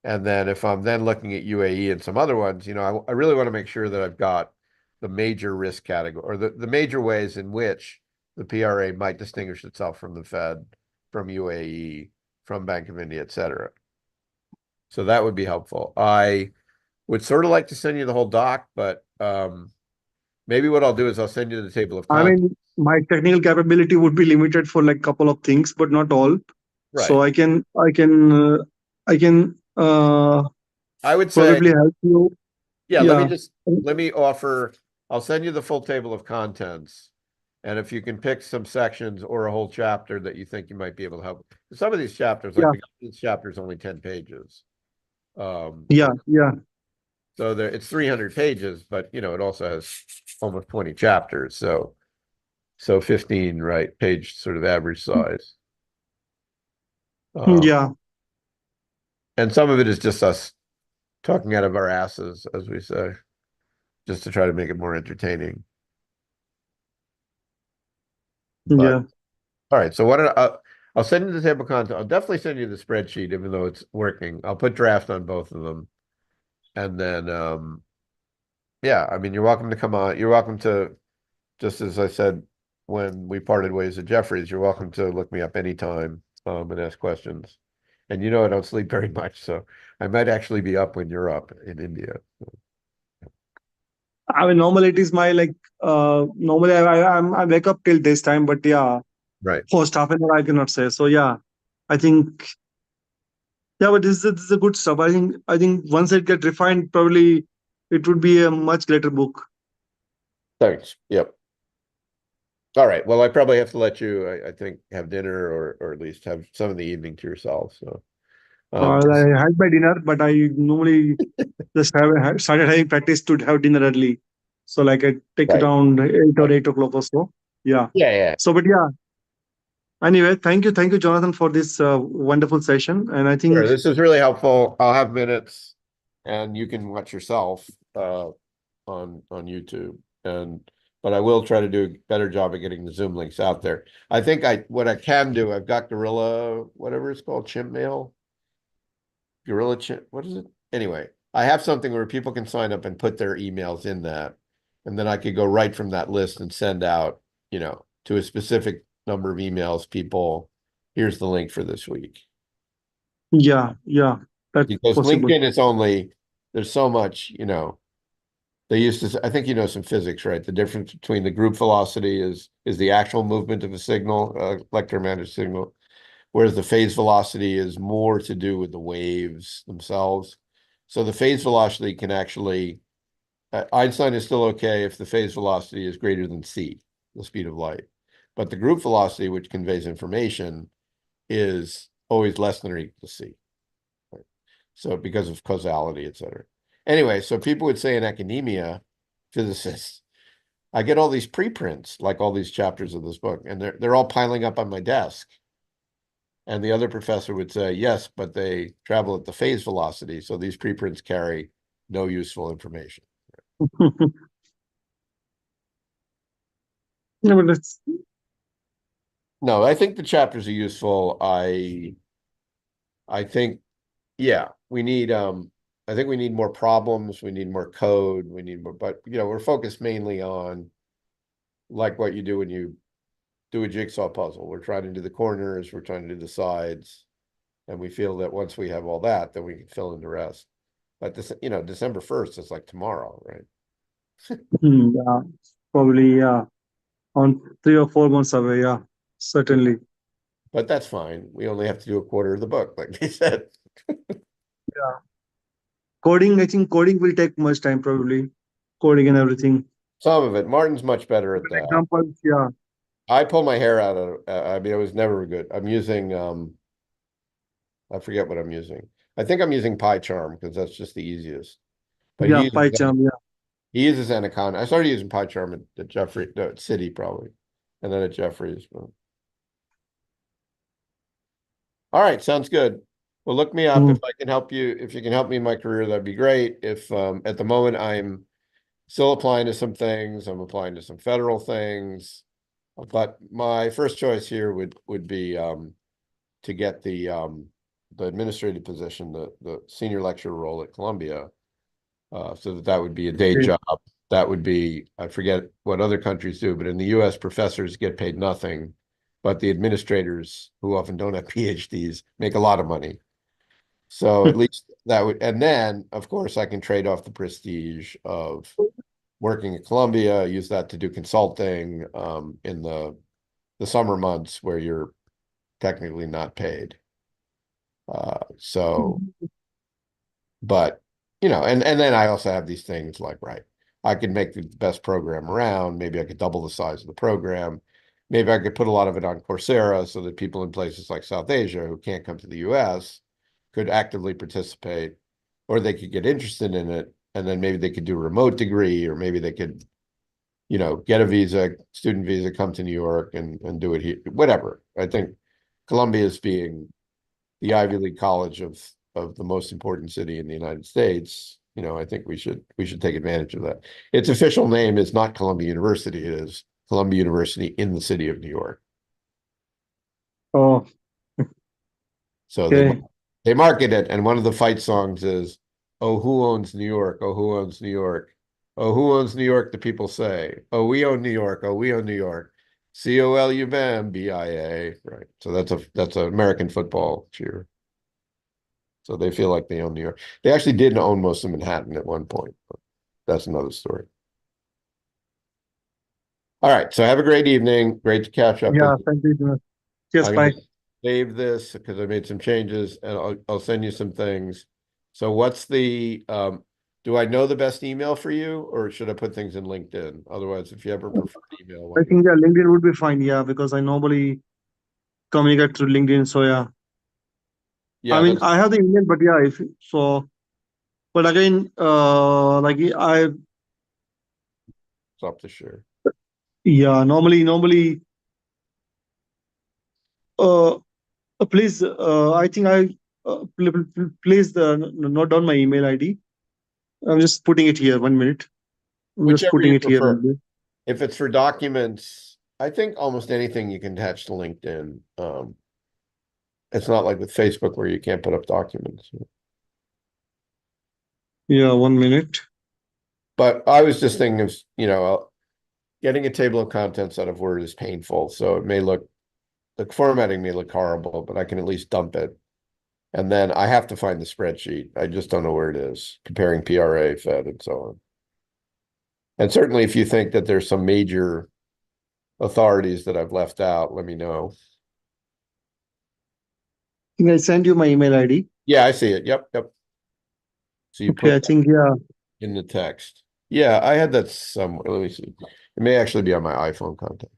[SPEAKER 1] And then if I'm then looking at UAE and some other ones, you know, I really want to make sure that I've got the major risk category or the major ways in which the PRA might distinguish itself from the Fed, from UAE, from Bank of India, et cetera. So that would be helpful. I would sort of like to send you the whole doc, but maybe what I'll do is I'll send you the table of
[SPEAKER 2] I
[SPEAKER 1] contents.
[SPEAKER 2] mean, my technical capability would be limited for like couple of things, but not all. So
[SPEAKER 1] Right.
[SPEAKER 2] I can
[SPEAKER 1] I would say,
[SPEAKER 2] probably help you.
[SPEAKER 1] yeah,
[SPEAKER 2] Yeah,
[SPEAKER 1] let me offer, I'll send you the full table of contents. And if you can pick some sections or a whole chapter that you think you might be able to help. Some of these chapters, like
[SPEAKER 2] yeah,
[SPEAKER 1] the governance chapter is only 10 pages.
[SPEAKER 2] yeah, yeah.
[SPEAKER 1] So there it's 300 pages, but you know, it also has almost 20 chapters. So 15, right, page sort of average size. Um,
[SPEAKER 2] Yeah.
[SPEAKER 1] and some of it is just us talking out of our asses, as we say, just to try to make it more entertaining. But
[SPEAKER 2] Yeah.
[SPEAKER 1] all right, so I'll send you the table of content. I'll definitely send you the spreadsheet, even though it's working. I'll put draft on both of them. And then yeah, I mean you're welcome to come on. You're welcome to, just as I said when we parted ways at Jeffries, you're welcome to look me up anytime. and ask questions. And I don't sleep very much, so I might actually be up when you're up in India.
[SPEAKER 2] I mean, normally it is my like normally I wake up till this time, but yeah,
[SPEAKER 1] Right.
[SPEAKER 2] post half an hour I cannot say. So yeah, I think yeah, but this is a good stuff. I think once it get refined, probably it would be a much greater book.
[SPEAKER 1] Thanks. Yep. All right. Well, I probably have to let you, I think, have dinner or at least have some of the evening to yourself. So,
[SPEAKER 2] I had my dinner, but I normally just started having practice to have dinner early. So like I take it
[SPEAKER 1] right.
[SPEAKER 2] around 8 or
[SPEAKER 1] Right.
[SPEAKER 2] 8 o'clock or so. Yeah.
[SPEAKER 1] Yeah. Yeah.
[SPEAKER 2] So, but yeah. Anyway, thank you, Jonathan, for this wonderful session. And I
[SPEAKER 1] Sure.
[SPEAKER 2] think
[SPEAKER 1] This is really helpful. I'll have minutes and you can watch yourself on YouTube. But I will try to do a better job of getting the Zoom links out there. I think what I can do, I've got Gorilla, whatever it's called, Chimp Mail. Gorilla Chimp, what is it? Anyway, I have something where people can sign up and put their emails in that. And then I could go right from that list and send out, to a specific number of emails, people, here's the link for this week.
[SPEAKER 2] yeah, that's
[SPEAKER 1] Because
[SPEAKER 2] possible.
[SPEAKER 1] LinkedIn is only, there's so much, they used to, I think some physics, right? The difference between the group velocity is the actual movement of a signal, electromagnetic signal, whereas the phase velocity is more to do with the waves themselves. So the phase velocity can actually, Einstein is still okay if the phase velocity is greater than c, the speed of light. But the group velocity, which conveys information, is always less than or equal to c. Right? So because of causality, et cetera. Anyway, so people would say in academia, physicists, I get all these preprints, like all these chapters of this book, and they're all piling up on my desk. And the other professor would say, yes, but they travel at the phase velocity, so these preprints carry no useful information.
[SPEAKER 2] Yeah, but that's
[SPEAKER 1] No, I think the chapters are useful. I think, yeah, I think we need more problems, we need more code, we need more, but we're focused mainly on like what you do when you do a jigsaw puzzle. We're trying to do the corners, we're trying to do the sides, and we feel that once we have all that, then we can fill in the rest. But this, December 1st is like tomorrow, right?
[SPEAKER 2] yeah, probably yeah. On 3 or 4 months away, yeah. Certainly.
[SPEAKER 1] But that's fine. We only have to do a quarter of the book, like they said.
[SPEAKER 2] Yeah. Coding, I think coding will take much time probably. Coding and everything.
[SPEAKER 1] Some of it. Martin's much better at
[SPEAKER 2] But
[SPEAKER 1] that.
[SPEAKER 2] examples, yeah.
[SPEAKER 1] I pull my hair out of, I mean, it was never good. I'm using, I forget what I'm using. I think I'm using PyCharm because that's just the easiest. But
[SPEAKER 2] Yeah, PyCharm, yeah.
[SPEAKER 1] he uses Anaconda. I started using PyCharm at Jeffrey, no, at City probably, and then at Jeffries. All right, sounds good. Well, look me up if
[SPEAKER 2] Mm.
[SPEAKER 1] I can help you. If you can help me in my career, that'd be great. If at the moment I'm still applying to some things, I'm applying to some federal things, but my first choice here would be to get the administrative position, the senior lecturer role at Columbia, so that would be a day
[SPEAKER 2] Okay.
[SPEAKER 1] job. That would be, I forget what other countries do, but in the US, professors get paid nothing, but the administrators, who often don't have PhDs, make a lot of money. So at least that would, and then, of course, I can trade off the prestige of working at Columbia, use that to do consulting in the summer months where you're technically not paid. So, but and then I also have these things like, right, I could make the best program around. Maybe I could double the size of the program. Maybe I could put a lot of it on Coursera so that people in places like South Asia who can't come to the US could actively participate, or they could get interested in it. And then maybe they could do a remote degree, or maybe they could, get a visa, student visa, come to New York and do it here, whatever. I think Columbia is being the Ivy League college of the most important city in the United States. I think we should take advantage of that. Its official name is not Columbia University, it is Columbia University in the city of New York.
[SPEAKER 2] Oh,
[SPEAKER 1] So
[SPEAKER 2] okay.
[SPEAKER 1] they market it, and one of the fight songs is, "Oh, who owns New York? Oh, who owns New York? Oh, who owns New York?" The people say, "Oh, we own New York. Oh, we own New York." COLUM, BIA, right? So that's an American football cheer. So they feel like they own New York. They actually did own most of Manhattan at one point, but that's another story. All right, so have a great evening. Great to catch up with
[SPEAKER 2] Yeah,
[SPEAKER 1] you.
[SPEAKER 2] thank you. Cheers,
[SPEAKER 1] I'm
[SPEAKER 2] bye.
[SPEAKER 1] gonna save this because I made some changes and I'll send you some things. So what's the do I know the best email for you or should I put things in LinkedIn? Otherwise, if you ever prefer email, why
[SPEAKER 2] I
[SPEAKER 1] don't
[SPEAKER 2] think yeah, LinkedIn would be fine. Yeah, because I normally communicate through LinkedIn. So yeah, I
[SPEAKER 1] yeah,
[SPEAKER 2] mean
[SPEAKER 1] that's
[SPEAKER 2] I have the email, but yeah, if so, but again, like I
[SPEAKER 1] up to share.
[SPEAKER 2] yeah, normally, uh, please, I think please note down my email ID. I'm just putting it here. 1 minute. I'm just
[SPEAKER 1] Whichever
[SPEAKER 2] putting
[SPEAKER 1] you
[SPEAKER 2] it here
[SPEAKER 1] prefer.
[SPEAKER 2] only.
[SPEAKER 1] If it's for documents, I think almost anything you can attach to LinkedIn. It's not like with Facebook where you can't put up documents.
[SPEAKER 2] Yeah, 1 minute.
[SPEAKER 1] But I was just thinking of, getting a table of contents out of Word is painful. So it may look, the formatting may look horrible, but I can at least dump it. And then I have to find the spreadsheet. I just don't know where it is, comparing PRA, Fed, and so on. And certainly if you think that there's some major authorities that I've left out, let me know.
[SPEAKER 2] I think I send you my email ID.
[SPEAKER 1] Yeah, I see it. Yep, yep. So you
[SPEAKER 2] Okay,
[SPEAKER 1] put
[SPEAKER 2] I
[SPEAKER 1] that
[SPEAKER 2] think yeah.
[SPEAKER 1] in the text. Yeah, I had that somewhere. Let me see. It may actually be on my iPhone contact.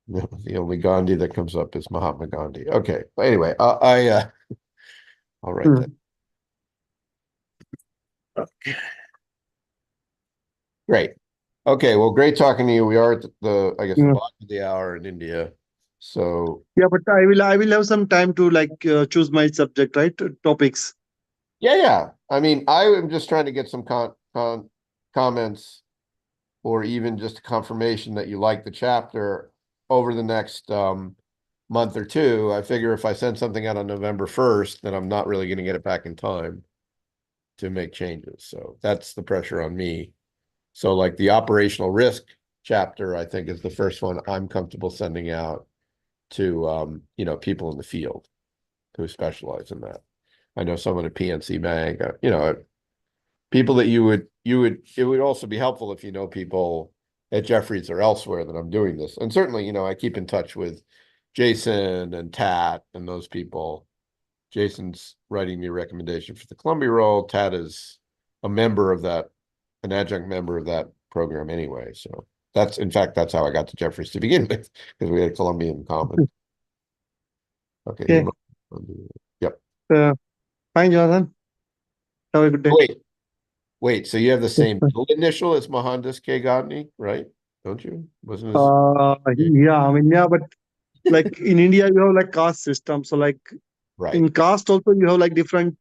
[SPEAKER 1] No, the only Gandhi that comes up is Mahatma Gandhi. Okay. But anyway, I'll write that.
[SPEAKER 2] Hmm.
[SPEAKER 1] Great. Okay, well, great talking to you. We are at I guess the
[SPEAKER 2] Yeah.
[SPEAKER 1] bottom of the hour in India. So
[SPEAKER 2] Yeah, but I will have some time to like choose my subject, right? Topics.
[SPEAKER 1] yeah. I mean, I am just trying to get some comments or even just a confirmation that you like the chapter over the next month or two. I figure if I send something out on November 1st, then I'm not really going to get it back in time to make changes. So that's the pressure on me. So like the operational risk chapter, I think is the first one I'm comfortable sending out to people in the field who specialize in that. I know someone at PNC Bank, people that it would also be helpful if you know people at Jeffries or elsewhere that I'm doing this. And certainly, I keep in touch with Jason and Tat and those people. Jason's writing me a recommendation for the Columbia role. Tat is a member of that, an adjunct member of that program anyway. So in fact, that's how I got to Jeffries to begin with, because we had Columbia in common. Okay,
[SPEAKER 2] Okay.
[SPEAKER 1] yep.
[SPEAKER 2] Uh, Fine, Jonathan. Have a good day.
[SPEAKER 1] Wait, so you have the same middle initial as Mohandas K. Gandhi, right? Don't you? Wasn't his
[SPEAKER 2] Yeah, I mean, yeah, but like in India, you have like caste system. So like
[SPEAKER 1] right,
[SPEAKER 2] in caste also you have like different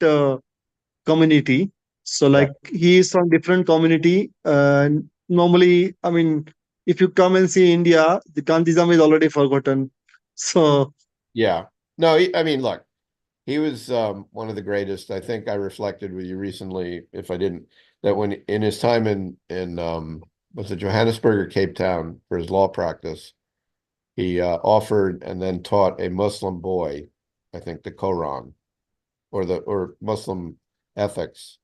[SPEAKER 2] community. So
[SPEAKER 1] right.
[SPEAKER 2] like he is from different community. Normally, I mean, if you come and see India, the Gandhism is already forgotten. So
[SPEAKER 1] Yeah. No, I mean, look, he was one of the greatest. I think I reflected with you recently, if I didn't, that when in his time in was it Johannesburg or Cape Town for his law practice, he offered and then taught a Muslim boy, I think the Quran or Muslim ethics,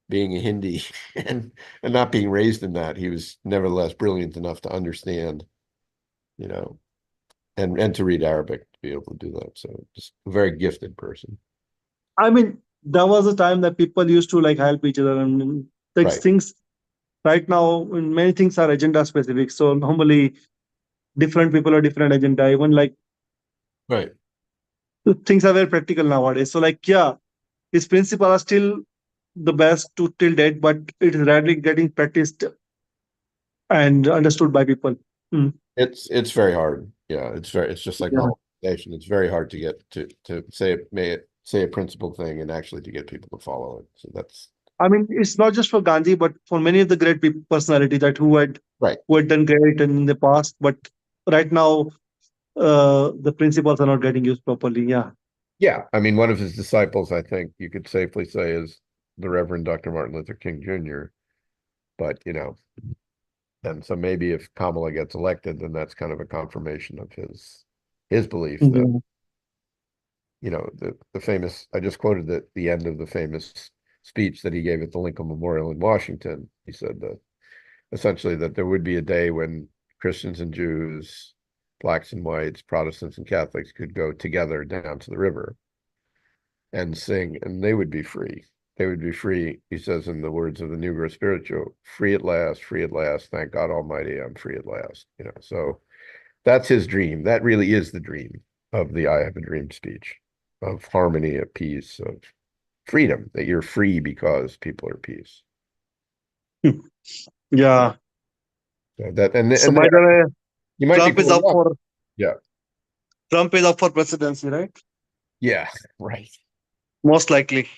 [SPEAKER 1] being a Hindi and not being raised in that, he was nevertheless brilliant enough to understand, you know, and to read Arabic to be able to do that. So just a very gifted person.
[SPEAKER 2] I mean, there was a time that people used to like help each other and like
[SPEAKER 1] Right.
[SPEAKER 2] things. Right now, many things are agenda specific. So normally, different people are different agenda. Even like
[SPEAKER 1] Right.
[SPEAKER 2] things are very practical nowadays. So like yeah, his principles are still the best to till date, but it is rarely getting practiced and understood by people. Mm,
[SPEAKER 1] It's very hard. Yeah, it's just like
[SPEAKER 2] yeah.
[SPEAKER 1] mobilization. It's very hard to get to say a principled thing and actually to get people to follow it. So that's
[SPEAKER 2] I mean, it's not just for Gandhi, but for many of the great personality that
[SPEAKER 1] right.
[SPEAKER 2] who had done great in the past, but right now the principles are not getting used properly. Yeah.
[SPEAKER 1] Yeah. I mean, one of his disciples, I think you could safely say, is the Reverend Dr. Martin Luther King Jr. But, and so maybe if Kamala gets elected, then that's kind of a confirmation of his belief that, the famous, I just quoted the end of the famous speech that he gave at the Lincoln Memorial in Washington. He said that essentially that there would be a day when Christians and Jews, blacks and whites, Protestants and Catholics could go together down to the river and sing, and they would be free. They would be free, he says in the words of the Negro Spiritual, free at last, thank God Almighty, I'm free at last. So that's his dream. That really is the dream of the I Have a Dream speech, of harmony, of peace, of freedom, that you're free because people are peace.
[SPEAKER 2] Yeah.
[SPEAKER 1] So that and
[SPEAKER 2] So by the way,
[SPEAKER 1] you might
[SPEAKER 2] Trump
[SPEAKER 1] be
[SPEAKER 2] is up for
[SPEAKER 1] yeah.
[SPEAKER 2] Trump is up for presidency, right?
[SPEAKER 1] Yeah, right.
[SPEAKER 2] Most likely.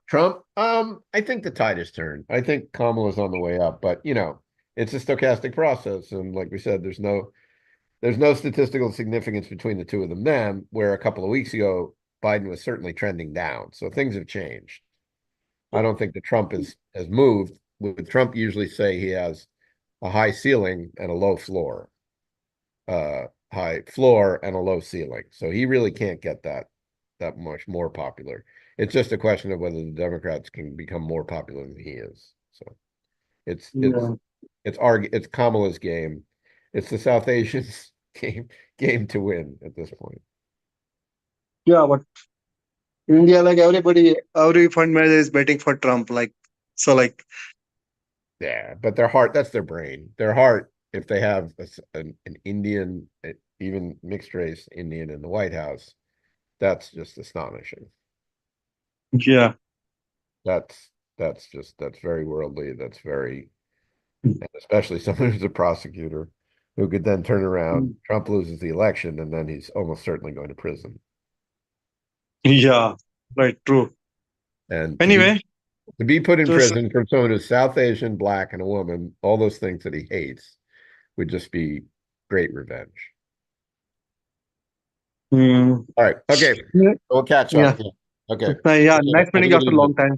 [SPEAKER 1] Trump, I think the tide has turned. I think Kamala's on the way up, but it's a stochastic process, and like we said, there's no statistical significance between the two of them then, where a couple of weeks ago Biden was certainly trending down. So things have changed. I don't think that Trump has moved. With Trump usually say he has a high ceiling and a low floor. High floor and a low ceiling. So he really can't get that much more popular. It's just a question of whether the Democrats can become more popular than he is. So it's Kamala's game. It's the South Asians game to win at this point.
[SPEAKER 2] Yeah, but India, like every fund manager is betting for Trump.
[SPEAKER 1] Yeah, but their heart, that's their brain. Their heart, if they have an Indian, even mixed race Indian in the White House, that's just astonishing.
[SPEAKER 2] Yeah.
[SPEAKER 1] That's very worldly. That's very, and especially someone who's a prosecutor who could then turn around. Trump loses the election, and then he's almost certainly going to prison.
[SPEAKER 2] Yeah, right, true.
[SPEAKER 1] And
[SPEAKER 2] Anyway,
[SPEAKER 1] to be put in
[SPEAKER 2] just
[SPEAKER 1] prison for someone who's South Asian, black, and a woman, all those things that he hates, would just be great revenge. All right. Okay.
[SPEAKER 2] Yeah.
[SPEAKER 1] We'll catch
[SPEAKER 2] Yeah.
[SPEAKER 1] up. Okay.
[SPEAKER 2] Yeah, nice meeting you after a long time.